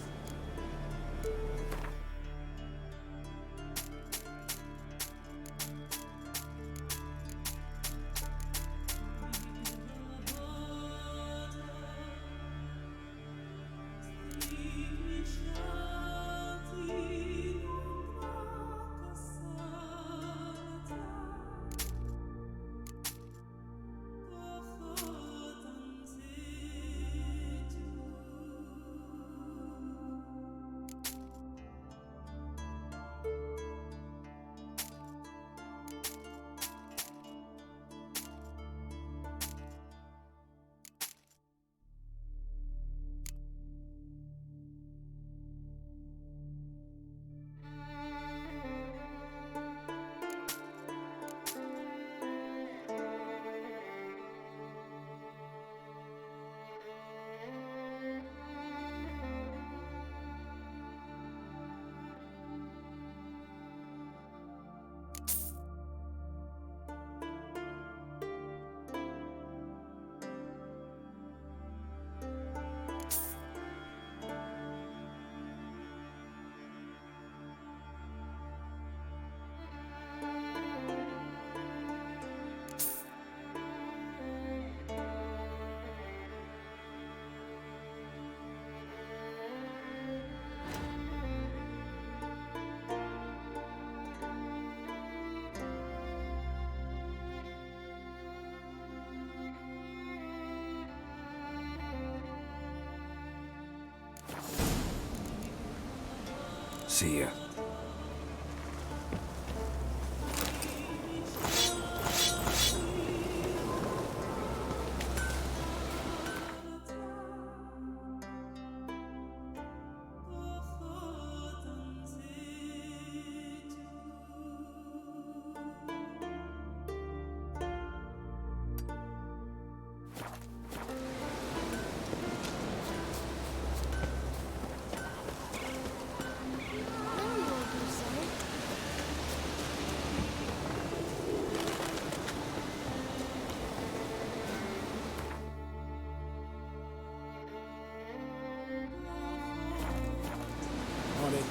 See ya.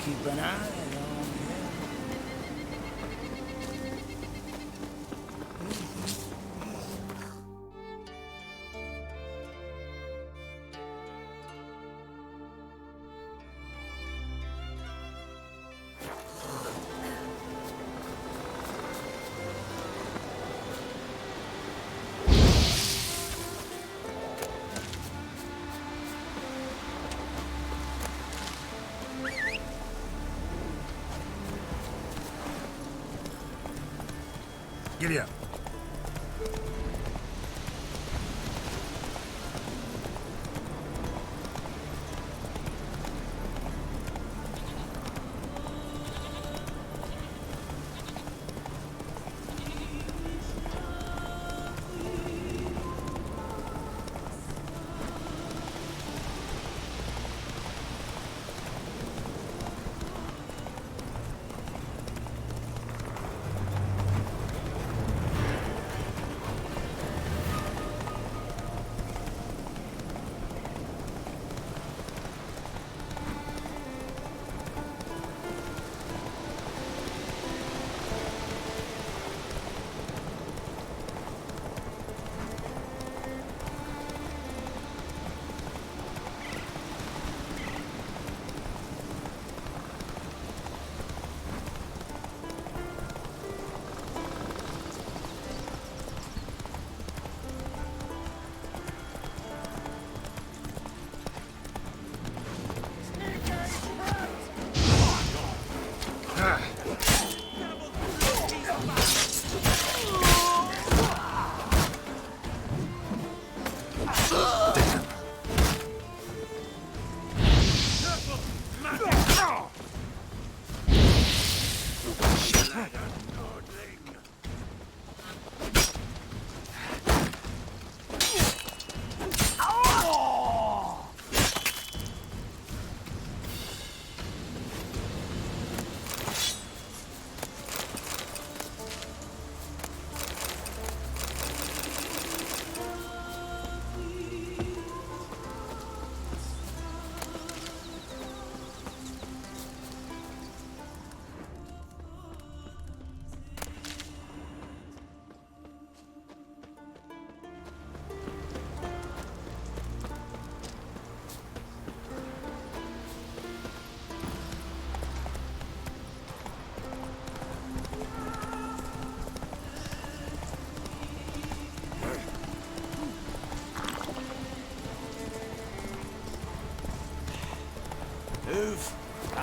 Keep an eye on him. Giddy up.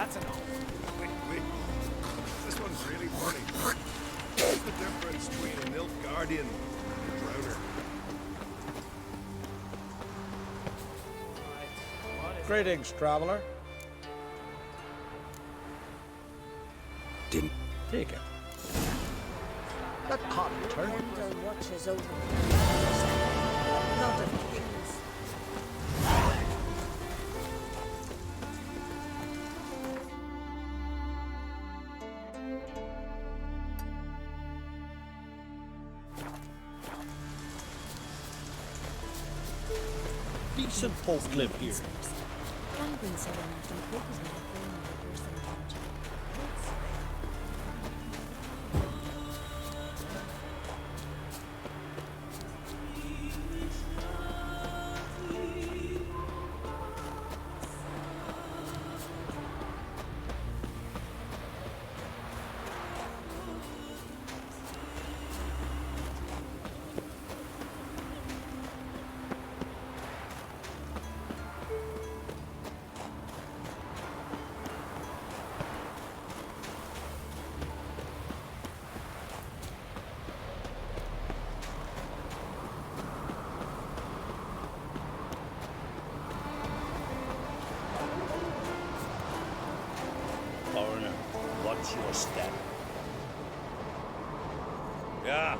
That's enough. Wait. This one's really funny. What's the difference between a Nilfgaardian and a Drowner? Greetings, traveler. Didn't take it. That can't turn. Vendor watches over not of kings. Decent folk live here. Foreigner, what's your step? Yeah.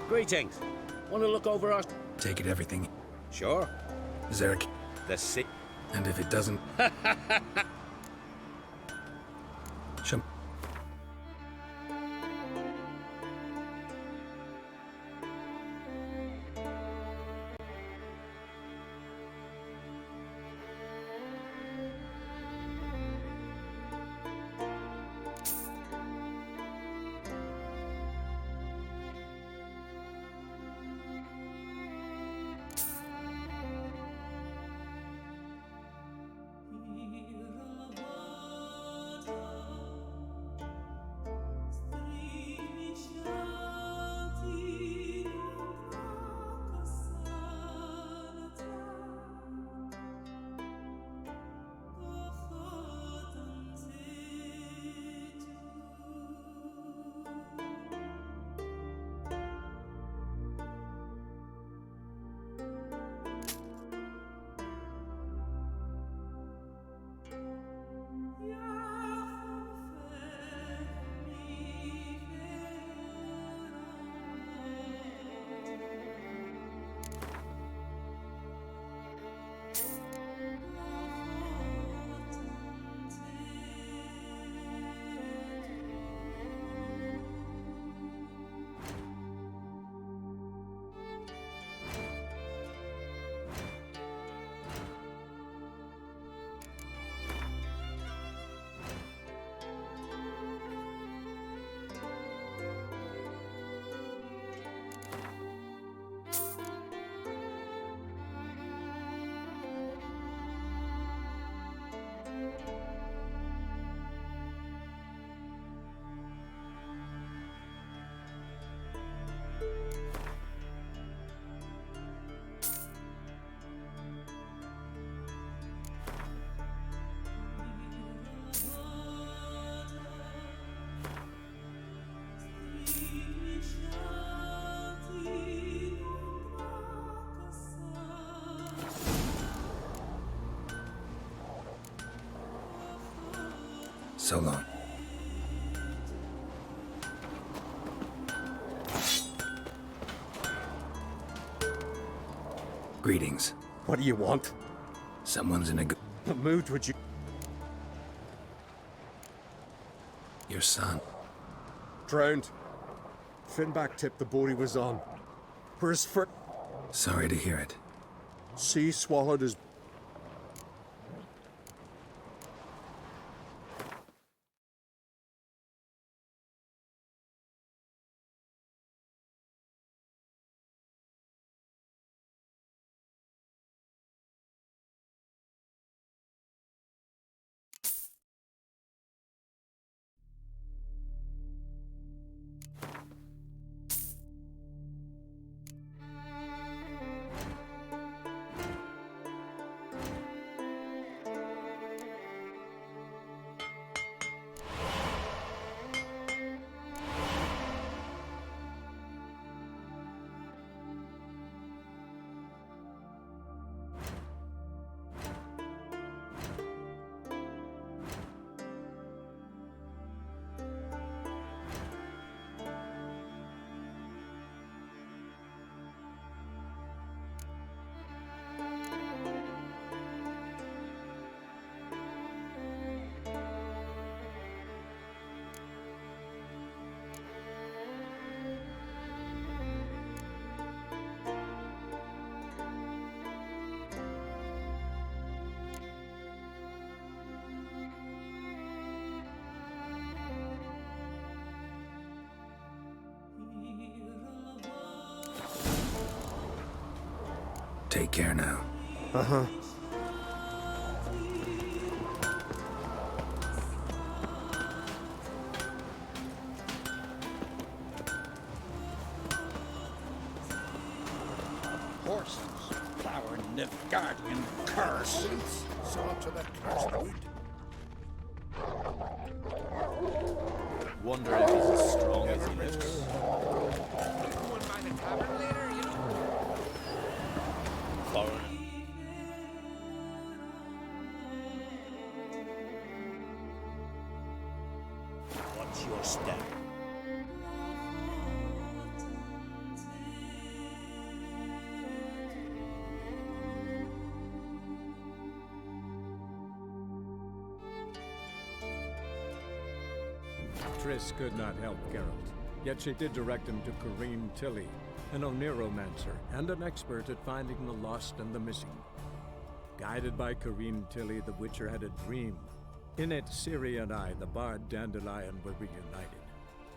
Greetings. Want to look over our... take it everything. Sure. Zarek. The sick. And if it doesn't... Show... So long. Greetings. What do you want? Someone's in a good mood, would you? Your son. Drowned. Finback tipped the boat he was on. Where's Fr... Sorry to hear it. Sea swallowed his... Take care now. Uh-huh. Horses plowing Nilfgaardian curse. Saw to the cursed wood. Wonder if he's as strong as he looks. One by the tavern later, you know. Foreigner. What's your step? Triss could not help Geralt, yet she did direct him to Corrine Tilly, an Oniromancer and an expert at finding the lost and the missing. Guided by Corrine Tilly, the Witcher had a dream. In it, Ciri and I, the bard Dandelion, were reunited.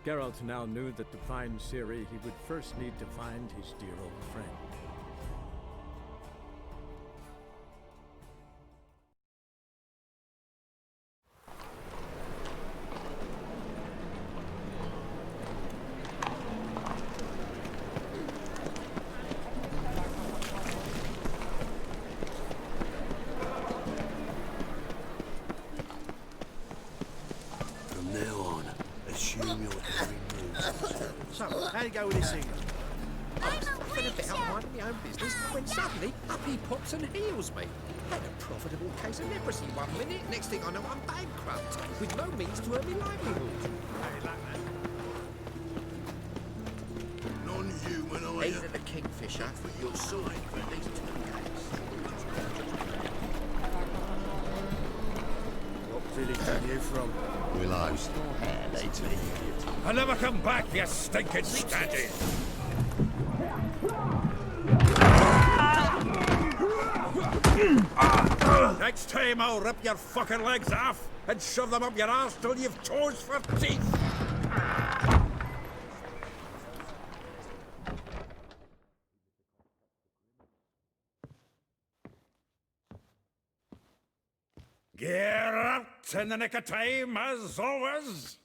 Geralt now knew that to find Ciri, he would first need to find his dear old friend. From now on, assume your every move. So, how'd it go with this thing? I was faffing about minding my own business when suddenly up he pops and heals me. Had a profitable case of leprosy one minute, next thing I know I'm bankrupt, with no means to earn my livelihood. Non-human, are you? Either the Kingfisher, your side for these two games. What village are you from? Willows. I'll never come back, you stinking stand-in! Next time I'll rip your fucking legs off and shove them up your arse till you've toes for teeth! Get out in the nick of time, as always!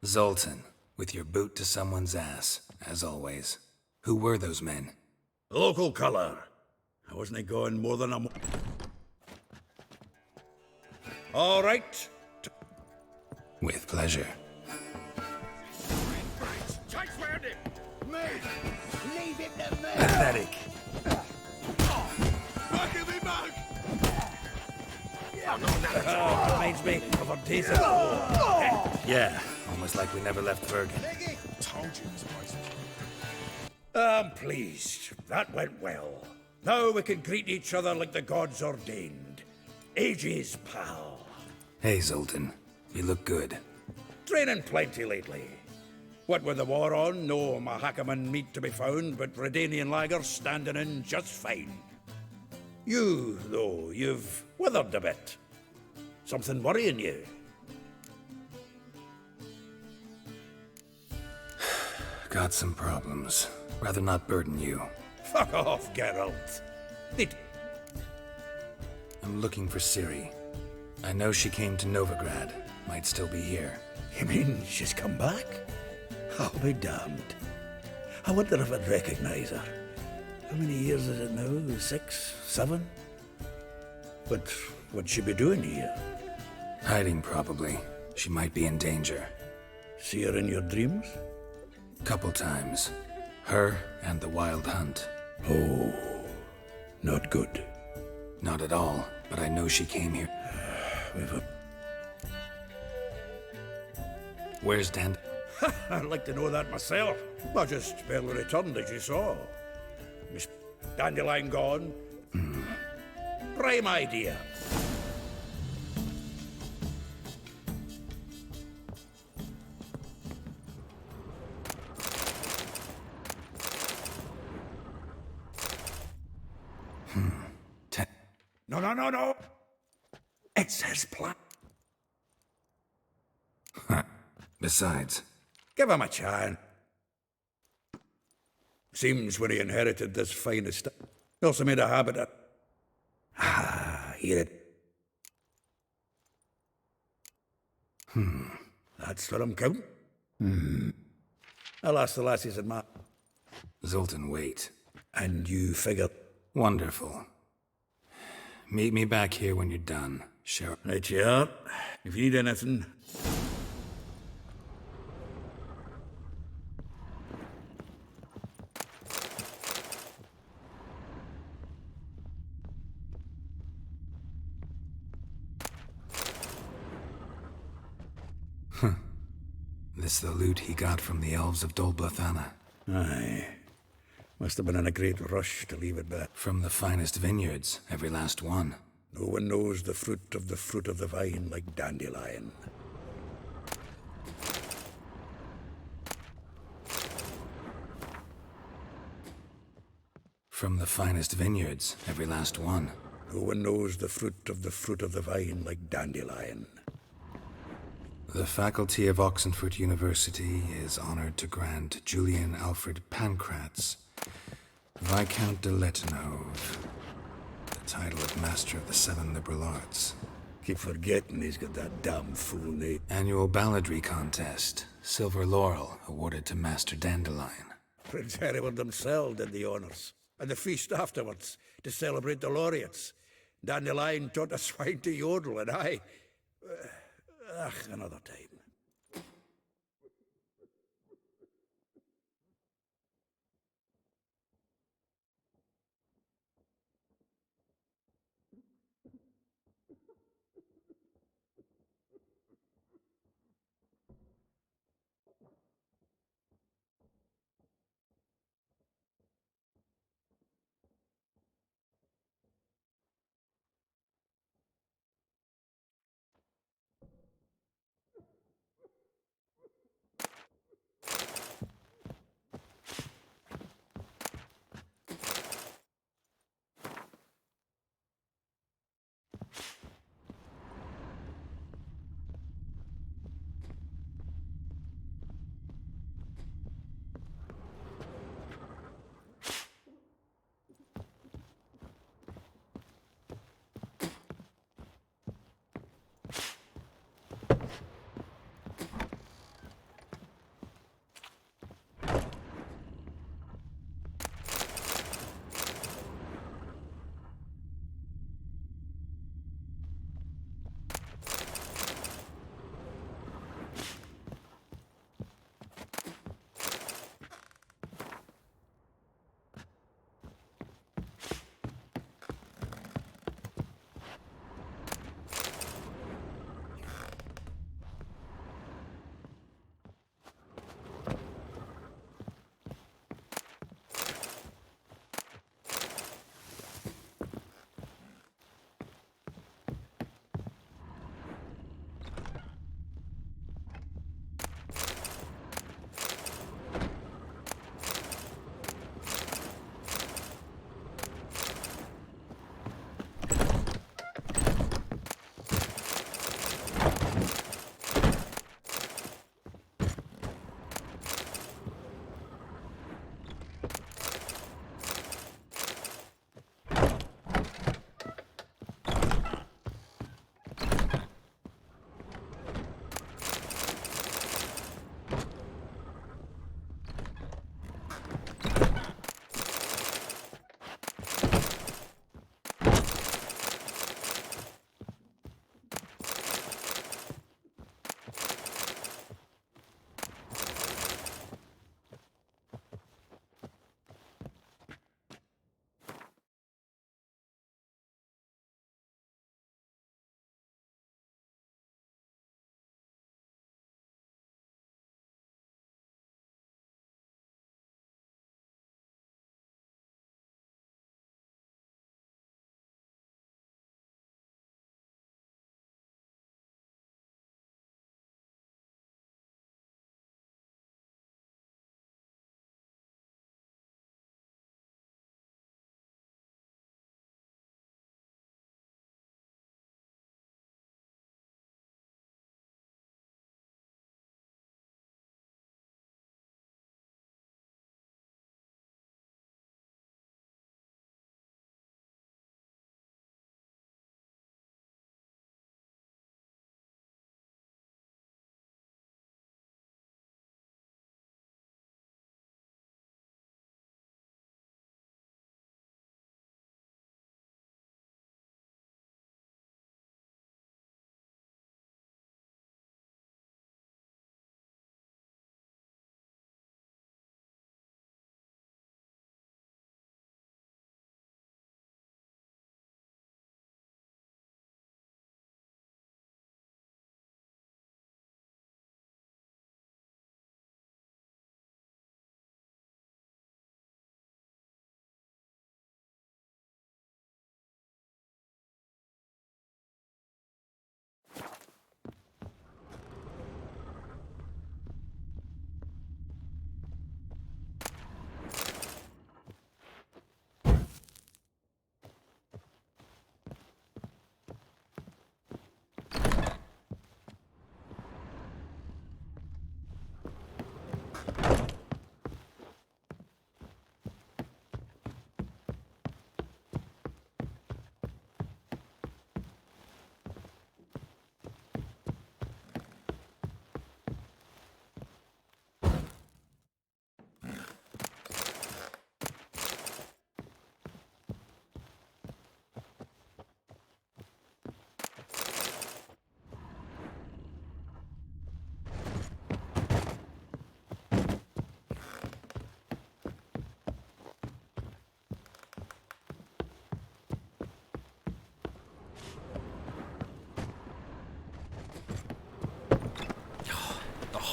Zoltan, with your boot to someone's ass, as always. Who were those men? Local colour. I wasn't going more than a All right. With pleasure. Me! Leave it to me! Pathetic. Fuck him, mug! Reminds me of a days ago. Yeah, almost like we never left Bergen. Told you this place. I'm pleased. That went well. Now we can greet each other like the gods ordained. Ages, pal. Hey, Zoltan. You look good. Training plenty lately. What with the war on, no Mahakaman meat to be found, but Redanian lagers standing in just fine. You, though, you've withered a bit. Something worrying you? Got some problems. Rather not burden you. Fuck off, Geralt. I'm looking for Ciri. I know she came to Novigrad. Might still be here. You mean she's come back? I'll be damned. I wonder if I'd recognize her. How many years is it now? 6, 7? But what'd she be doing here? Hiding, probably. She might be in danger. See her in your dreams? Couple times. Her and the Wild Hunt. Oh, not good. Not at all, but I know she came here. Where's Dan? I'd like to know that myself. I just barely returned, as you saw. Miss Dandelion gone. Prime idea. No. It's his plan. Besides. Give him a chance. Seems when he inherited this fine estate. He also made a habit of... hear it. That's what I'm counting. I'll ask the lassies at my... Zoltan, wait. And you figure... Wonderful. Meet me back here when you're done, Sheriff. Right you are. If you need anything... This the loot he got from the elves of Dol Blathanna. Aye. Must have been in a great rush to leave it back. From the finest vineyards, every last one. No one knows the fruit of the vine like dandelion. From the finest vineyards, every last one. No one knows the fruit of the vine like dandelion. The faculty of Oxenford University is honored to grant Julian Alfred Pancratz, Viscount de Letonove, the title of Master of the Seven Liberal Arts. Keep forgetting he's got that damn fool name. Annual balladry contest, Silver Laurel, awarded to Master Dandelion. Prince Hereward himself did the honours, and the feast afterwards, to celebrate the laureates. Dandelion taught a swine to yodel, and I... another time.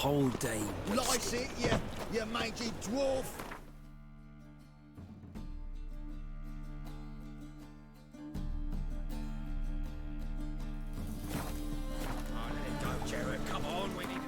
whole day. Lice it, you mangy dwarf! Go, Jared, come on, we need...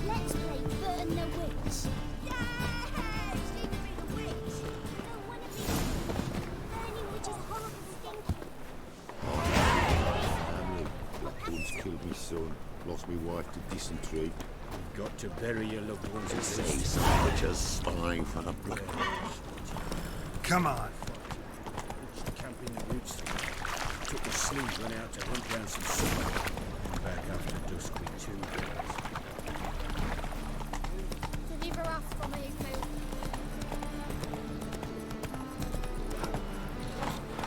Let's play Burn the Witch. Yay! She could be the witch. I don't want to be. Burning witch is horrible, stinky. Black one's killed me son, lost me wife to dysentery. Got to bury your loved ones at Say sea. some butcher's spying for the black ones. Come on. Camp in the woods. Took the sleeve, went out to hunt down some supper. Back after dusk with 2 girls. Deliver us from here,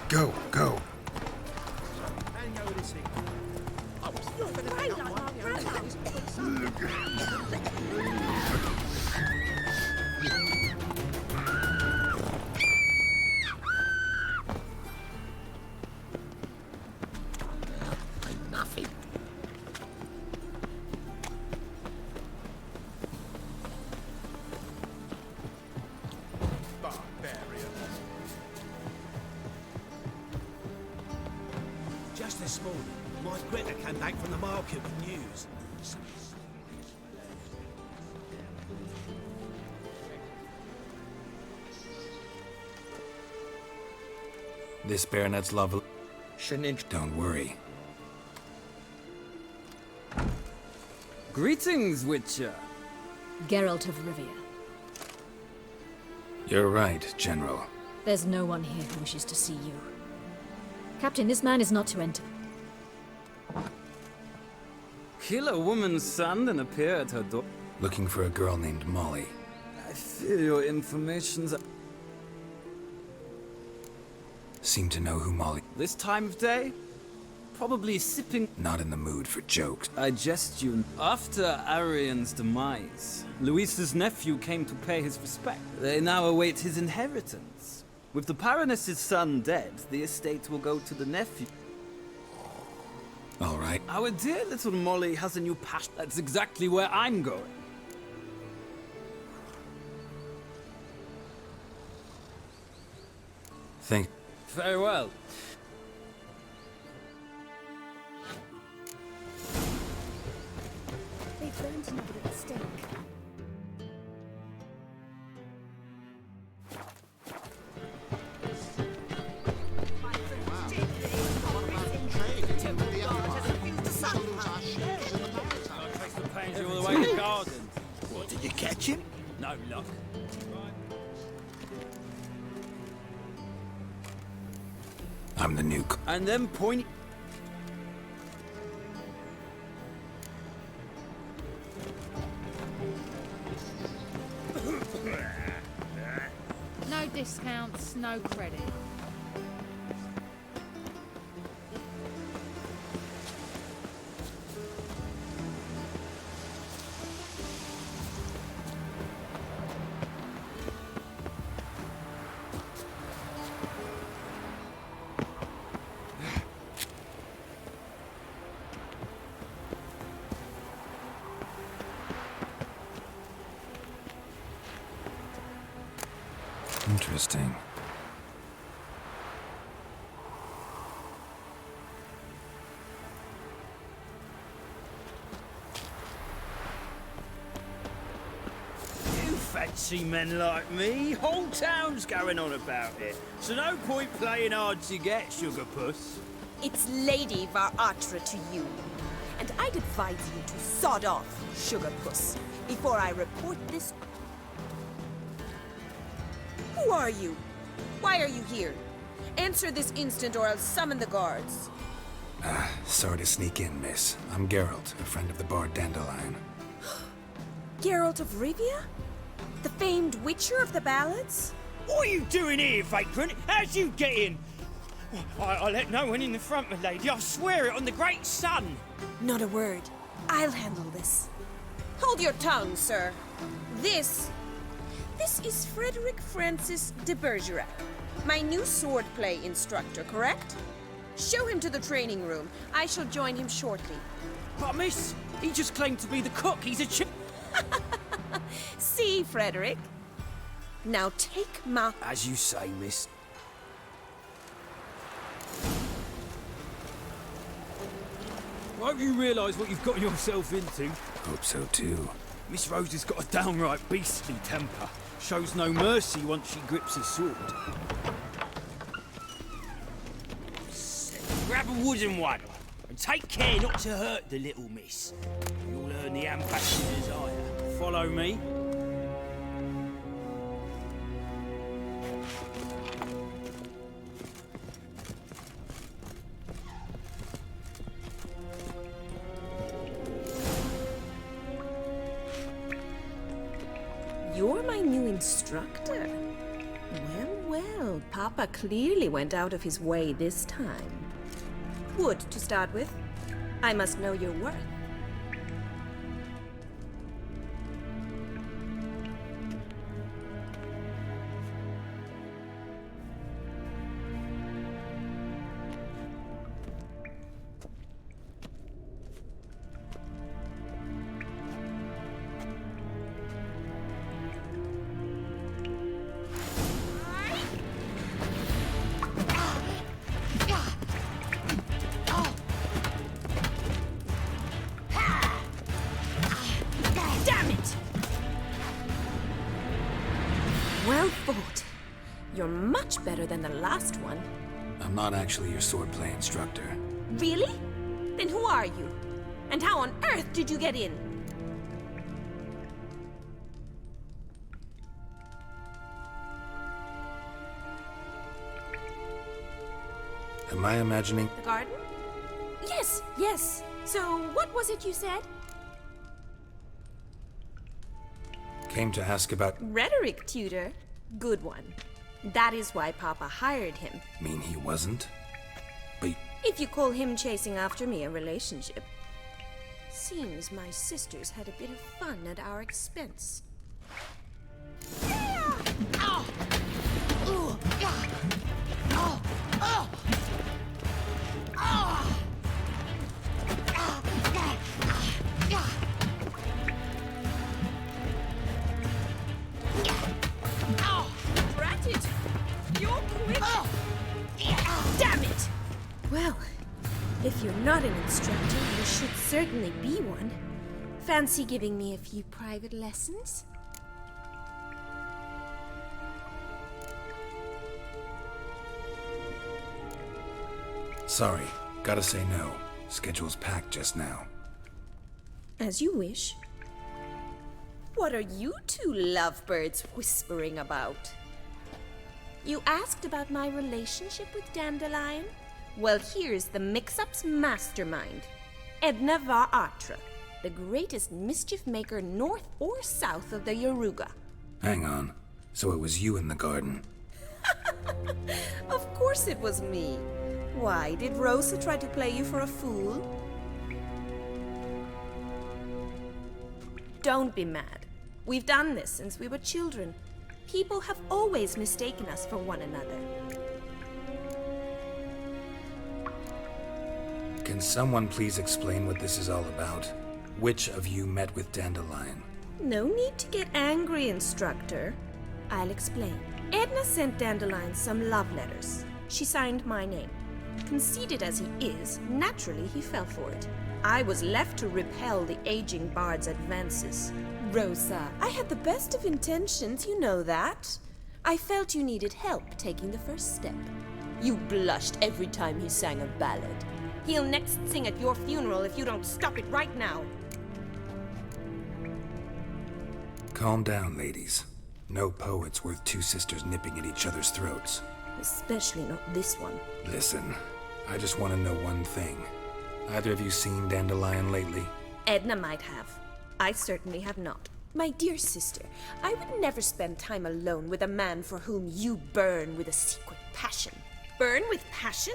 Go, go. Hang over this thing. I was You're great like my brother. Nothing. Just this morning, my Greta came back from the market with news. This baronet's love... Don't worry. Greetings, Witcher. Geralt of Rivia. You're right, General. There's no one here who wishes to see you. Captain, this man is not to enter. Kill a woman's son and appear at her door. Looking for a girl named Molly. I fear your information's... Seem to know who Molly... This time of day? Probably sipping... Not in the mood for jokes. I jest you. After Arian's demise, Luis's nephew came to pay his respect. They now await his inheritance. With the Baroness's son dead, the estate will go to the nephew. All right. Our dear little Molly has a new passion. That's exactly where I'm going. Think... Farewell. They've learned to know that it's stink. All the way to the garden. What, did you catch him? No luck. I'm the nuke. And then point... No discounts, no credit. Interesting. You fat fancy men like me. Whole town's going on about it. So no point playing hard to get, Sugar Puss. It's Lady Varatra to you. And I'd advise you to sod off, Sugar Puss, before I report this. Who are you? Why are you here? Answer this instant or I'll summon the guards. Sorry to sneak in, miss. I'm Geralt, a friend of the bard Dandelion. Geralt of Rivia? The famed witcher of the ballads? What are you doing here, vagrant? How'd you get in? I let no one in the front, my lady. I swear it on the great sun. Not a word. I'll handle this. Hold your tongue, sir. This is Frederick Francis de Bergerac, my new swordplay instructor, correct? Show him to the training room. I shall join him shortly. But miss, he just claimed to be the cook. He's a See, Frederick. Now take my... As you say, miss. Won't you realise what you've got yourself into? Hope so, too. Miss Rose has got a downright beastly temper. Shows no mercy once she grips a sword. Grab a wooden one, and take care not to hurt the little miss. You'll earn the ambassador's ire. Follow me. You're my new instructor. Well, Papa clearly went out of his way this time. Wood, to start with. I must know your worth. Well fought. You're much better than the last one. I'm not actually your swordplay instructor. Really? Then who are you? And how on earth did you get in? Am I imagining? The garden? Yes. So, what was it you said? Came to ask about... Rhetoric tutor. Good one. That is why Papa hired him. Mean he wasn't? But... If you call him chasing after me a relationship. Seems my sisters had a bit of fun at our expense. Damn it! Well, if you're not an instructor, you should certainly be one. Fancy giving me a few private lessons? Sorry, gotta say no. Schedule's packed just now. As you wish. What are you two lovebirds whispering about? You asked about my relationship with Dandelion? Well, here's the mix-up's mastermind. Edna Varatra, the greatest mischief maker north or south of the Yaruga. Hang on. So it was you in the garden? Of course it was me. Why, did Rosa try to play you for a fool? Don't be mad. We've done this since we were children. People have always mistaken us for one another. Can someone please explain what this is all about? Which of you met with Dandelion? No need to get angry, instructor. I'll explain. Edna sent Dandelion some love letters. She signed my name. Conceited as he is, naturally he fell for it. I was left to repel the aging bard's advances. Rosa, I had the best of intentions, you know that. I felt you needed help taking the first step. You blushed every time he sang a ballad. He'll next sing at your funeral if you don't stop it right now. Calm down, ladies. No poet's worth two sisters nipping at each other's throats. Especially not this one. Listen, I just want to know one thing. Either of you seen Dandelion lately? Edna might have. I certainly have not. My dear sister, I would never spend time alone with a man for whom you burn with a secret passion. Burn with passion?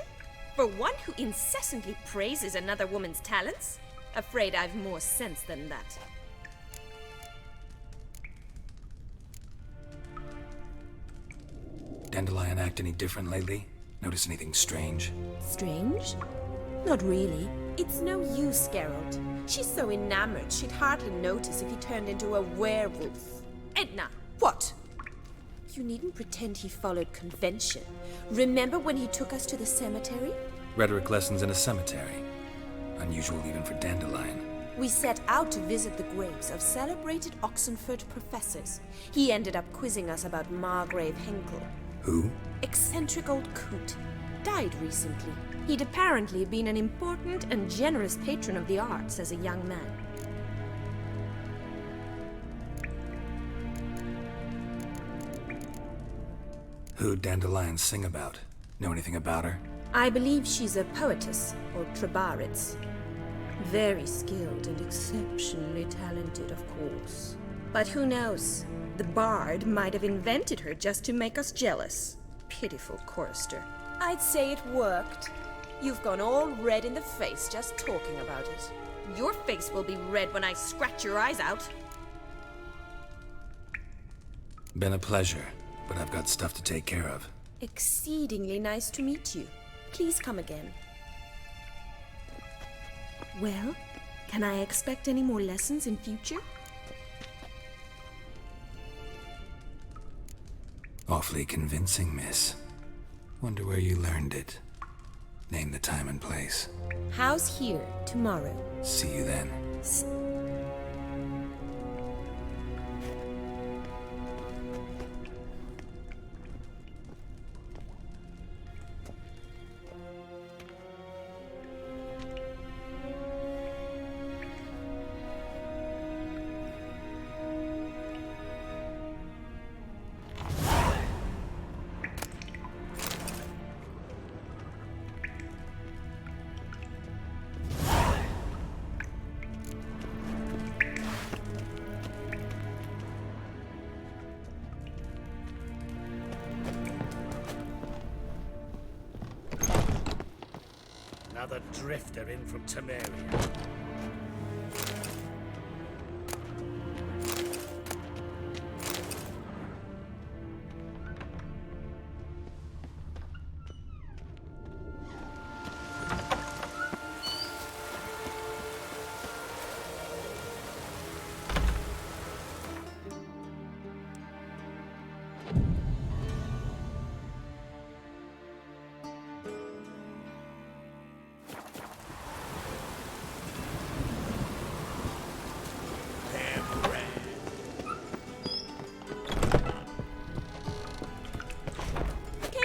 For one who incessantly praises another woman's talents? Afraid I've more sense than that. Dandelion act any different lately? Notice anything strange? Strange? Not really. It's no use, Geralt. She's so enamored she'd hardly notice if he turned into a werewolf. Edna! What? You needn't pretend he followed convention. Remember when he took us to the cemetery? Rhetoric lessons in a cemetery. Unusual even for Dandelion. We set out to visit the graves of celebrated Oxenford professors. He ended up quizzing us about Margrave Henkel. Who? Eccentric old coot. Died recently. He'd apparently been an important and generous patron of the arts as a young man. Who'd Dandelion sing about? Know anything about her? I believe she's a poetess, or Trebaritz. Very skilled and exceptionally talented, of course. But who knows? The bard might have invented her just to make us jealous. Pitiful chorister. I'd say it worked. You've gone all red in the face just talking about it. Your face will be red when I scratch your eyes out. Been a pleasure, but I've got stuff to take care of. Exceedingly nice to meet you. Please come again. Well, can I expect any more lessons in future? Awfully convincing, miss. Wonder where you learned it. Name the time and place. House here, tomorrow. See you then. Another drifter in from Temeria.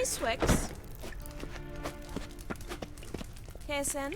Swix. KSN.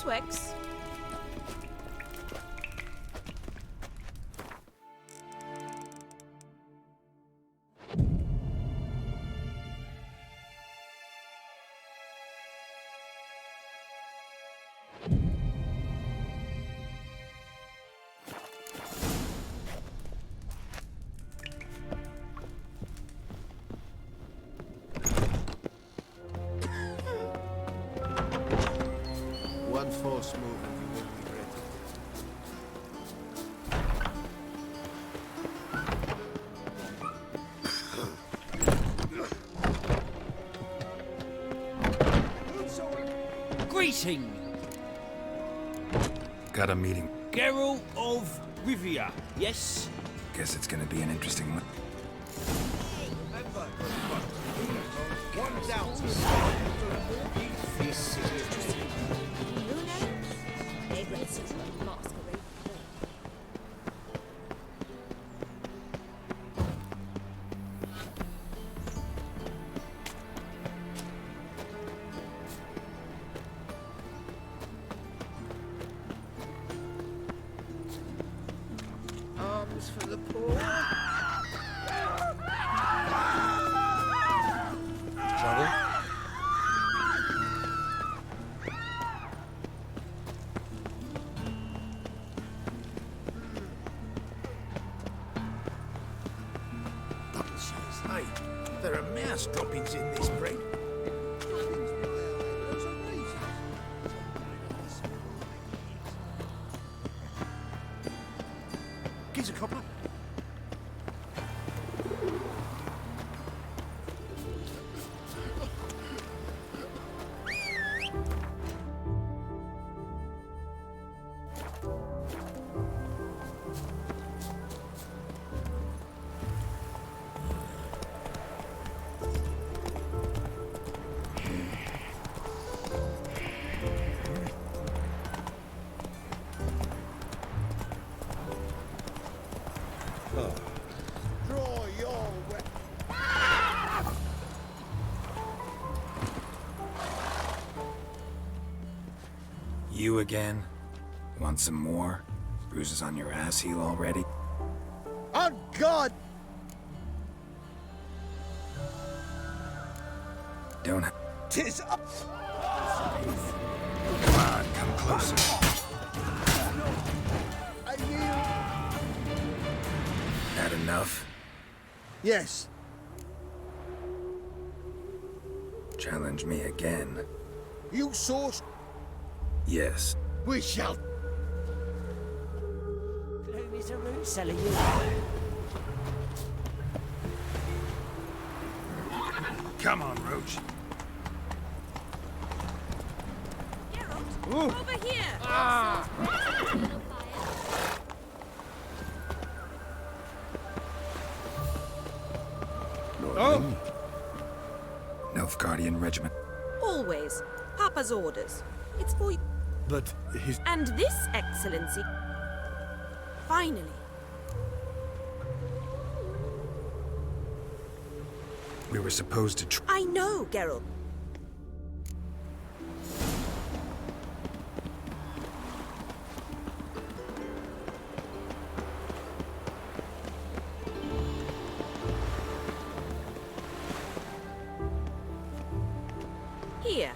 Swex. One false move and you will regret it. Greeting! Got a meeting. Geralt of Rivia, yes? Guess it's gonna be an interesting one. One down. This city is just... Arms for the poor. Trouble? Double shows. Hey, there are mouse droppings in this bread. Gives a copper. Draw your weapon. You again? Want some more? Bruises on your ass heal already? On God! Don't. Tis up! Come on, come closer. I yield. That enough? Yes. Challenge me again. You source. Yes. We shall. Gloomy to root cellar, you. Come on, Roach. Geralt, over here! Ah! Oh! Nilfgaardian Regiment. Always. Papa's orders. It's for you. But his... And this, Excellency. Finally. We were supposed to I know, Geralt. Here.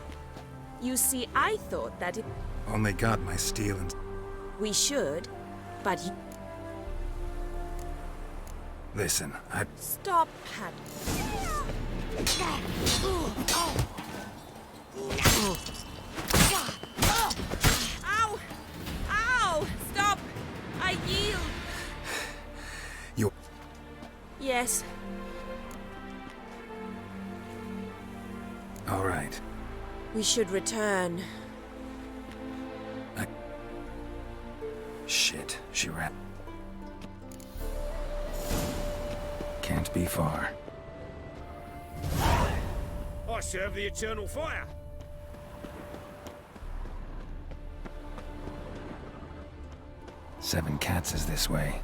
You see, I thought that it... Only got my steel and... We should, but... Listen, I... Stop, Pat. Ow! Ow! Stop! I yield! You... Yes. All right. We should return. Shit, she ran. Can't be far. I serve the eternal fire. Seven Cats is this way.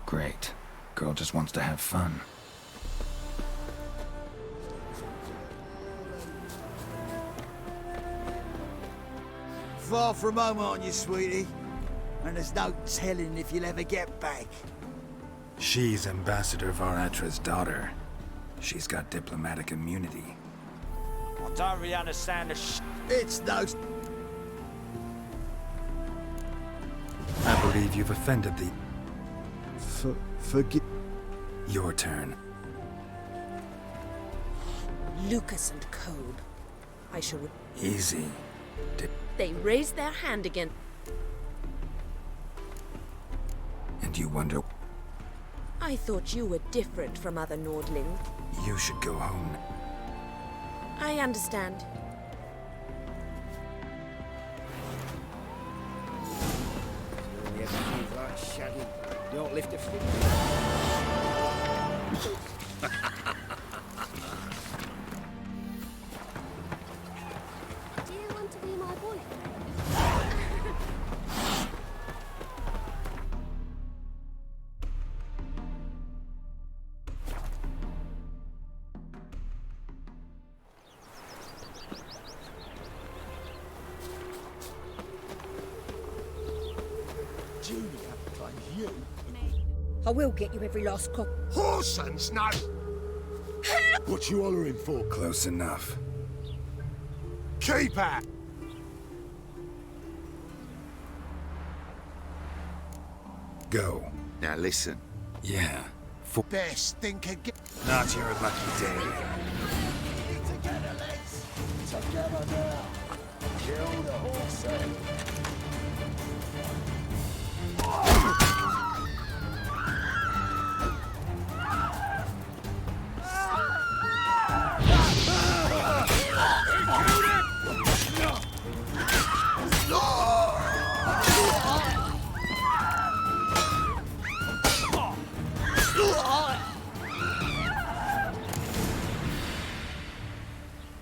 Great. Girl just wants to have fun. Far from home, aren't you, sweetie? And there's no telling if you'll ever get back. She's Ambassador Varatra's daughter. She's got diplomatic immunity. I don't really understand It's no... I believe you've offended the... Forgive... Your turn. Lucas and Cobe. I shall... Easy. They raised their hand again. And you wonder... I thought you were different from other Nordlings. You should go home. I understand. Only ever feels like shagging. Don't lift a finger. Do you want to be my boyfriend? I will get you every last cop. Horsens, no! What you hollering for? Close enough. Keep at! Go. Now listen. Yeah. Best thing can get... Not your lucky day. Together, lads! Together now! Kill the horse,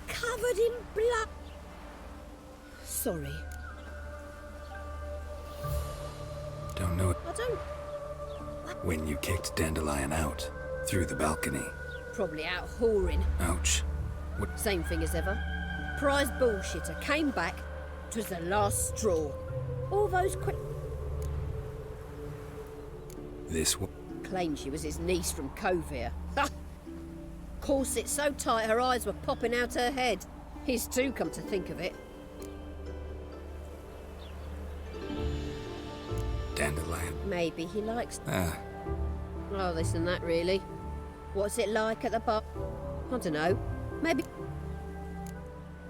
Covered in blood. Sorry. Don't know I don't... when you kicked Dandelion out. Through the balcony. Probably out whoring. Ouch. Same thing as ever. Prize bullshitter came back. 'Twas the last straw. All those This one. claimed she was his niece from Kovir. Ha! Corset so tight her eyes were popping out her head. His too, come to think of it. Dandelion. Maybe he likes... Ah. Oh, this and that, really. What's it like at the bar? I don't know. Maybe...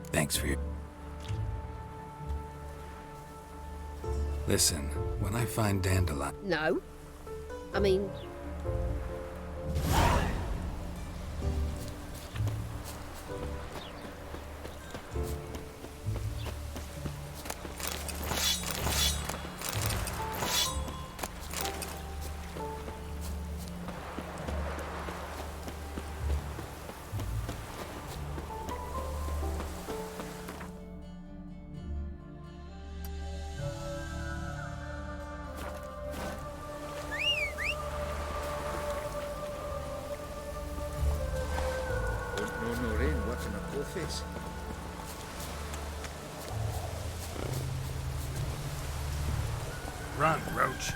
Thanks for your... Listen, when I find Dandelion... No. I mean... No rain, what's in a cold face? Run, Roach.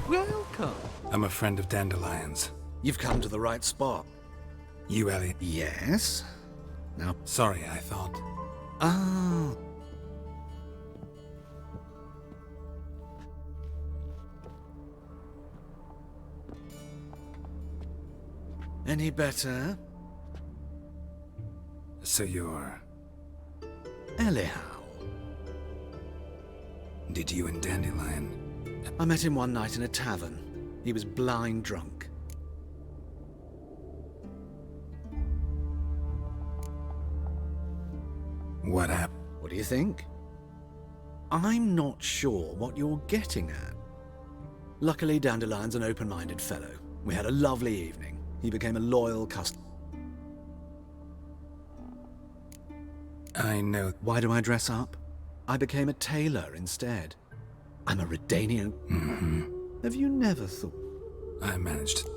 Welcome. I'm a friend of Dandelion's. You've come to the right spot. You, Elliot? Yes? Now... Sorry, I thought... Ah... Any better? So you're... Anyhow. Did you and Dandelion... I met him one night in a tavern. He was blind drunk. What happened? What do you think? I'm not sure what you're getting at. Luckily, Dandelion's an open-minded fellow. We had a lovely evening. He became a loyal customer. I know. Why do I dress up? I became a tailor instead. I'm a Redanian. Have you never thought? I managed.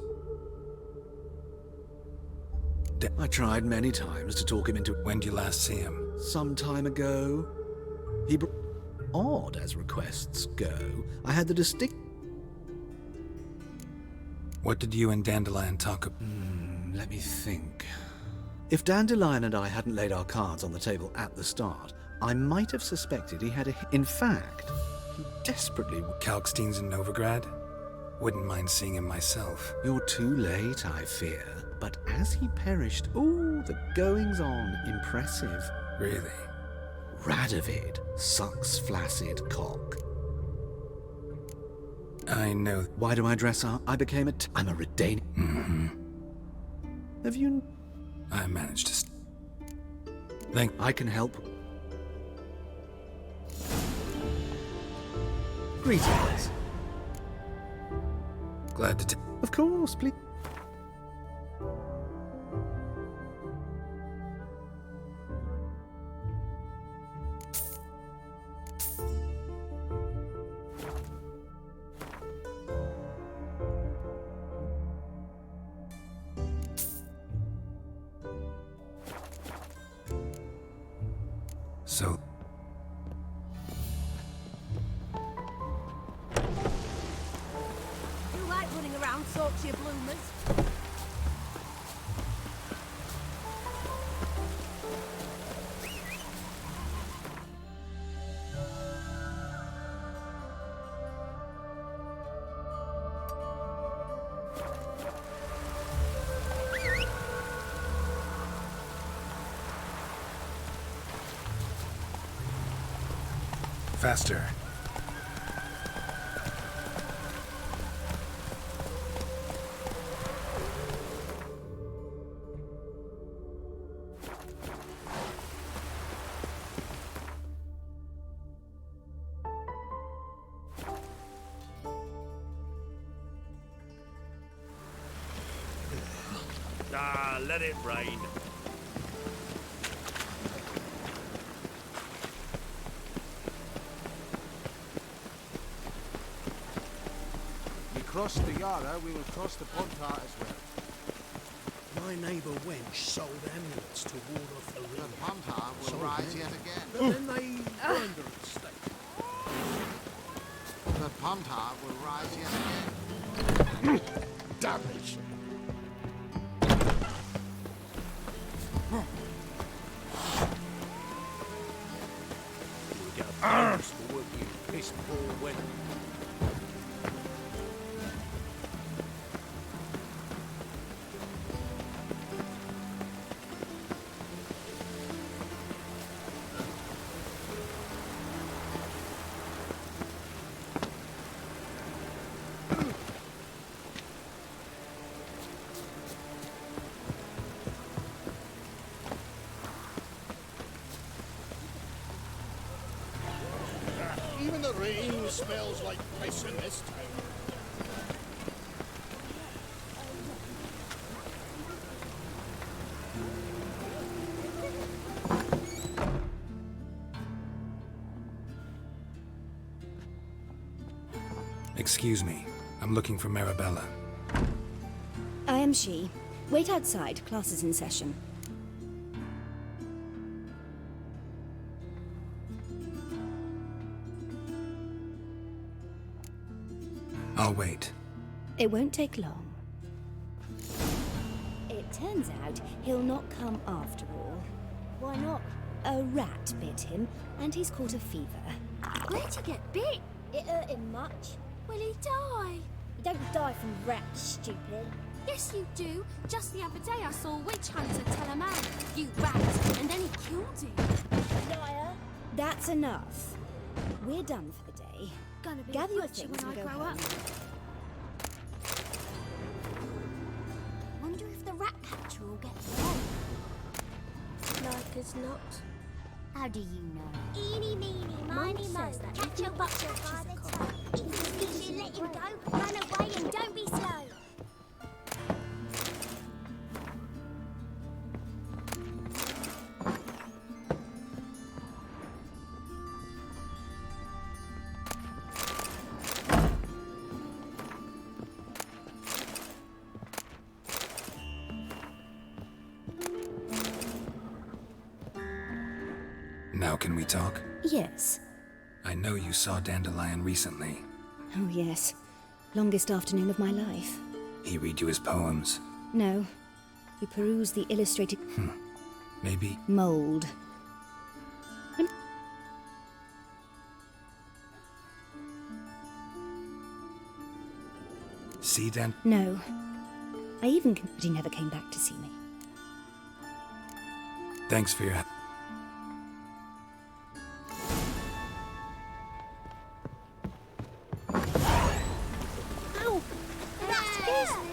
I tried many times to talk him into... When did you last see him? Some time ago. He odd as requests go. I had the distinct... What did you and Dandelion talk about? Let me think. If Dandelion and I hadn't laid our cards on the table at the start, I might have suspected he had a... In fact, he desperately... Kalkstein's in Novigrad? Wouldn't mind seeing him myself. You're too late, I fear. But as he perished, ooh, the goings-on, impressive. Really? Radovid sucks flaccid cock. I know. Why do I dress up? I became a... I'm a Redanian. Have you... I managed to... I can help. Greetings. Glad to... Of course, please. So... You like running around, talk to your bloomers. Faster. Let it rain. We cross the Yara, we will cross the Pontar as well. My neighbour wench sold amulets to ward off the The ring. Pontar will Sold rise them. yet again. But then they burned her at stake. The Pontar will rise yet again. Damage. You get a bonus for what you piss poor when. Even the rain smells like piss in this town. Excuse me. I'm looking for Marabella. I am she. Wait outside. Class is in session. I'll wait. It won't take long. It turns out he'll not come after all. Why not? A rat bit him, and he's caught a fever. Where'd you get bit? It hurt him much. Will he die? You don't die from rats, stupid. Yes, you do. Just the other day I saw a witch hunter tell a man, "You rat," and then he killed him. Liar. That's enough. We're done for the day. Gonna be Gather a your butcher things when and I go grow home. up. Wonder if the rat catcher will get wrong. Like as not. How do you know? Eeny, meeny, miny, mo. Catch a butcher by the toe. You should let him go. Run away and don't be slow. Now can we talk? Yes. I know you saw Dandelion recently. Oh, yes. Longest afternoon of my life. He read you his poems. No. We perused the illustrated... Maybe... mold. See, Dan? No. I even... But he never came back to see me. Thanks for your... Ow! That scares me.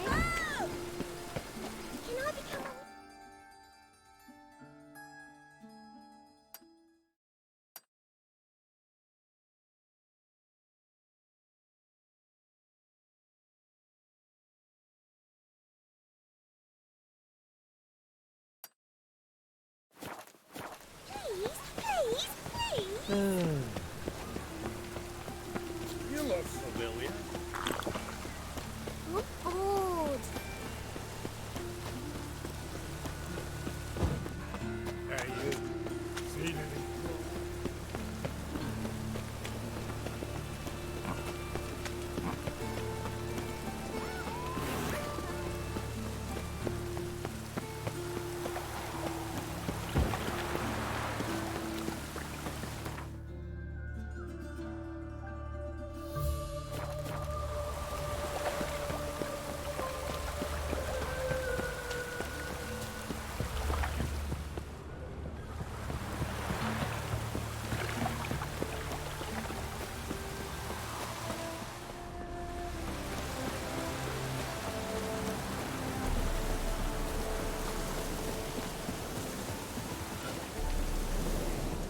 Can I become a... Please, please. You look familiar. I'm bored. Hey, you. Seen anything?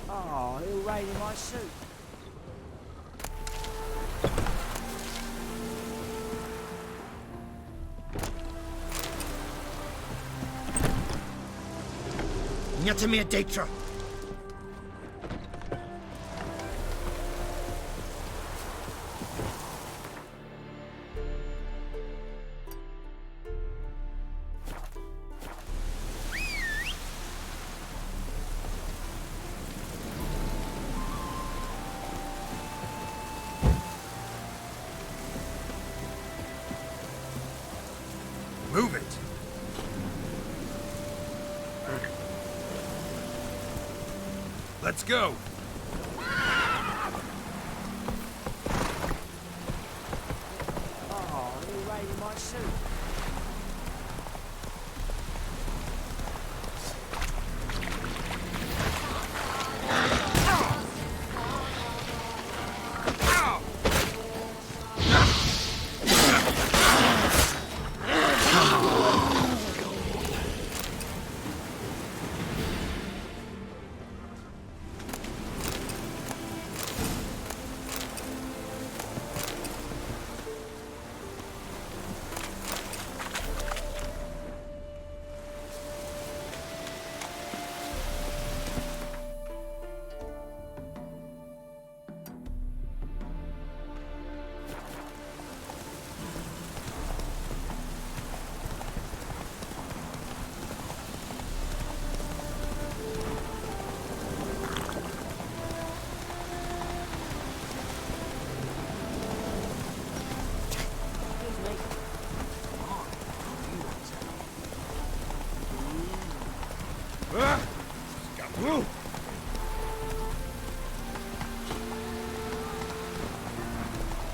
Oh, who raided my suit? Nyatamir Datra. Move it! Let's go! Oh, who raided my suit?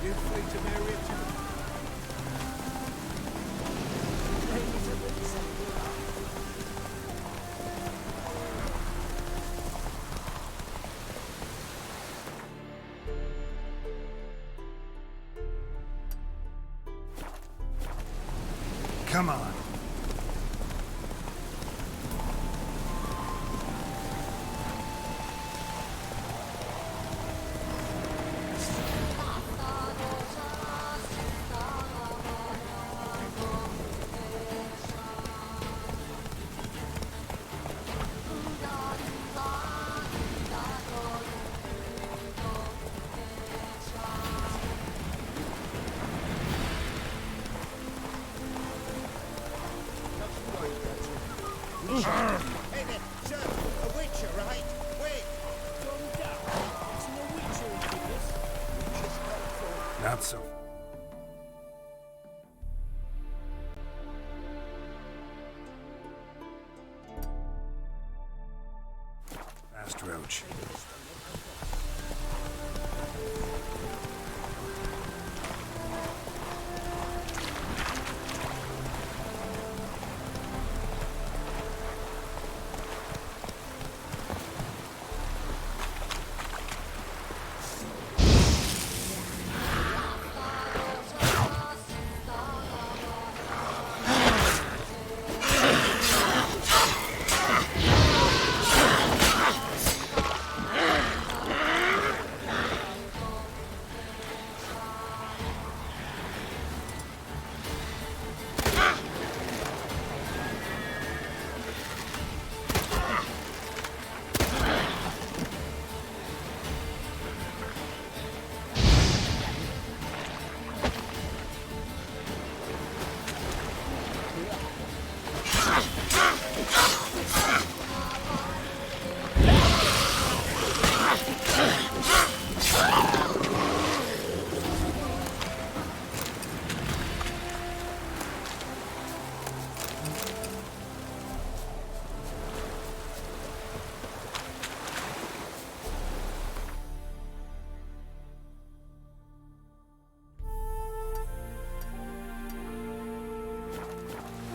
You free to marry it? Come on. Not so. Fast, Roach.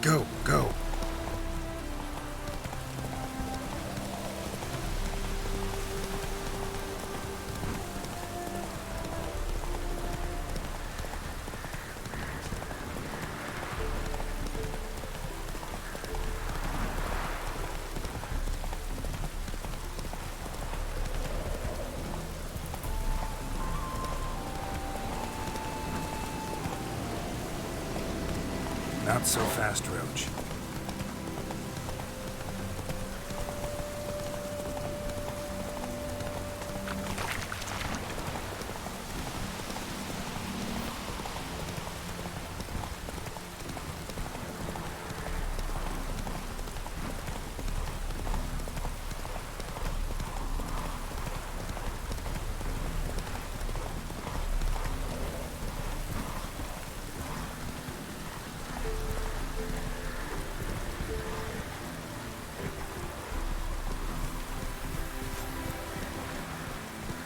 Go, go. Not so fast, Roach.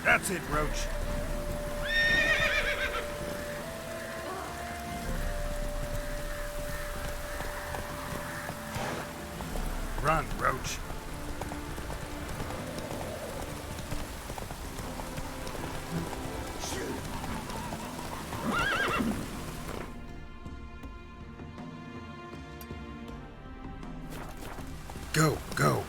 That's it, Roach. Run, Roach. Go, go.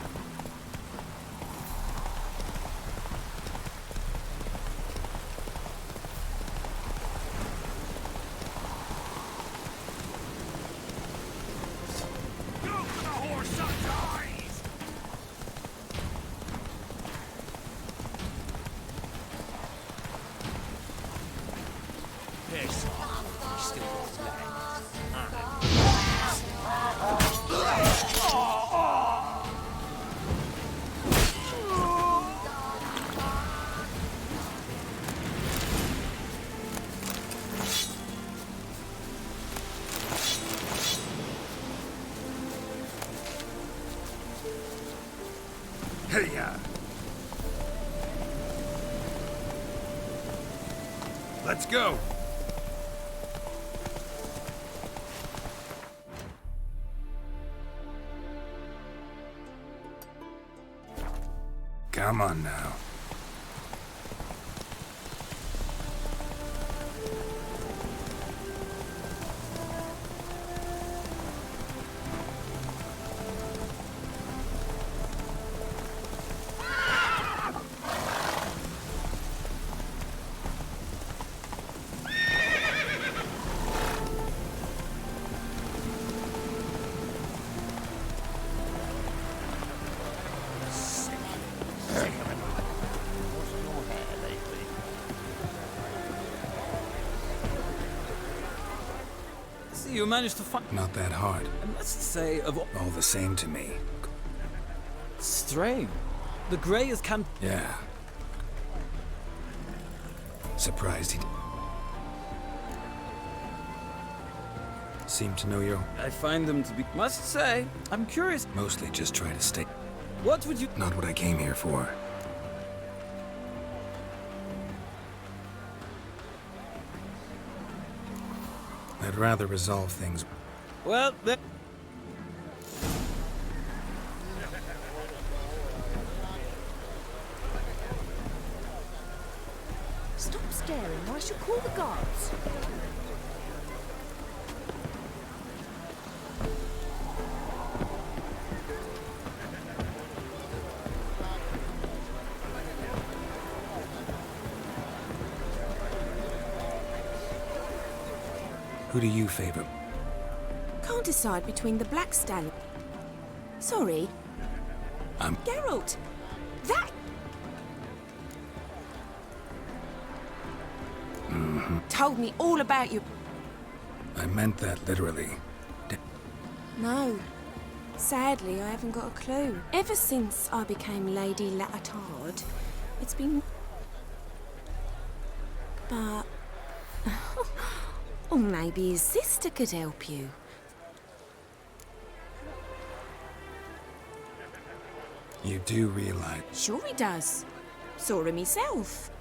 Hey-ya! Let's go! Come on now. You managed to find... Not that hard. I must say, of all the same to me. Strange. The Grey is Yeah. Surprised he... Seem to know your... I find them to be... Must say, I'm curious. Mostly just try to stay... What would you... Not what I came here for. I'd rather resolve things... Well, then... Stop staring or I shall call the guards. Who do you favor? Can't decide between the Black Stallion. Sorry. I'm... Geralt! That... Told me all about you. I meant that literally. No. Sadly, I haven't got a clue. Ever since I became Lady Latard, it's been... But... Or maybe his sister could help you. You do realize... Sure he does. Saw him himself.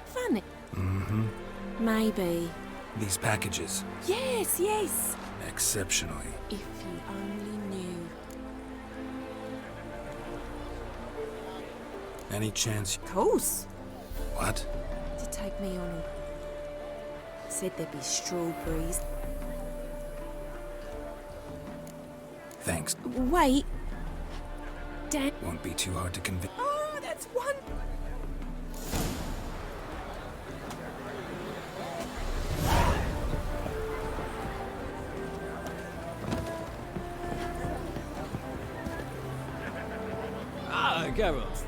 Funny. Mm-hmm. Maybe. These packages. Yes, yes. Exceptionally. If you only knew. Any chance... Of course. What? To take me on. Said there'd be strawberries. Thanks. Wait. Dan... Won't be too hard to convince... Oh, that's one... Ah, Geralt.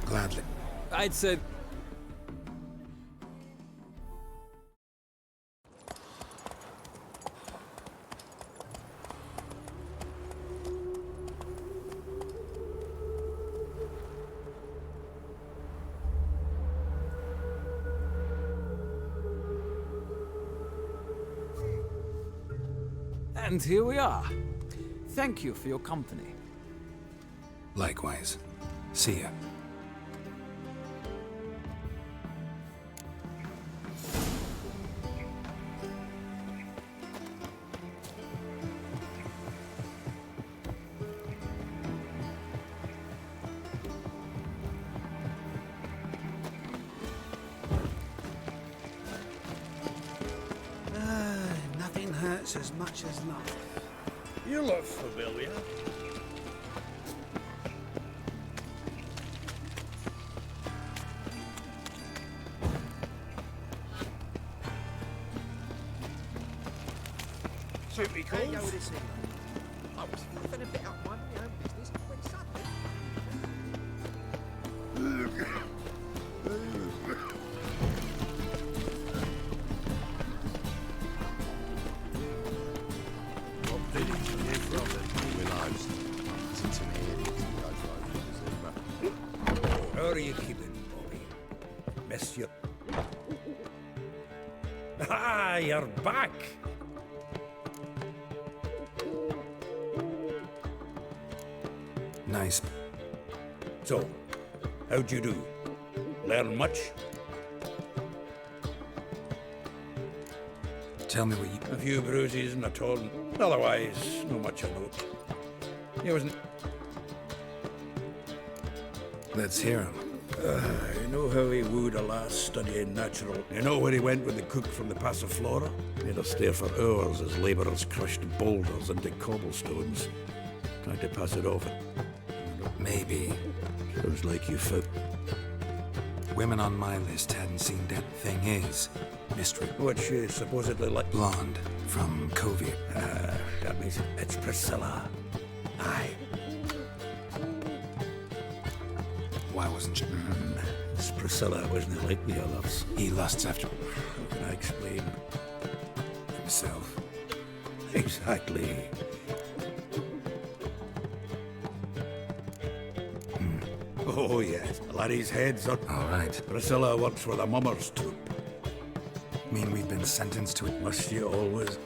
Gladly. I'd say... And here we are. Thank you for your company. Likewise. See ya. Nothing hurts as much as love. You look familiar. Suit me calls. I was fluffing about minding my own business when suddenly... What village are you from then? Willows. Since I'm here, How are you keeping, Bobby? Miss you. Ah, you're back! Nice. So, how'd you do? Learn much? Tell me what you... A few bruises and a torn. Otherwise, not much of note. He wasn't... Let's hear him. You know how he wooed a lass studying natural? You know where he went with the cook from the Passiflora? Made her stare for hours as labourers crushed boulders into cobblestones. Tried to pass it off. Maybe. Sounds like you found... Women on my list hadn't seen that. Thing is, mystery. What's she supposedly like? Blonde, from Covia. That means it's Priscilla. Aye. Why wasn't she? It's Priscilla wasn't like the others. He lusts after... How can I explain? Himself. Exactly. Oh, yes. The laddie's head's up. All right. Priscilla works with a mummer's troupe. Mean we've been sentenced to it? Must you always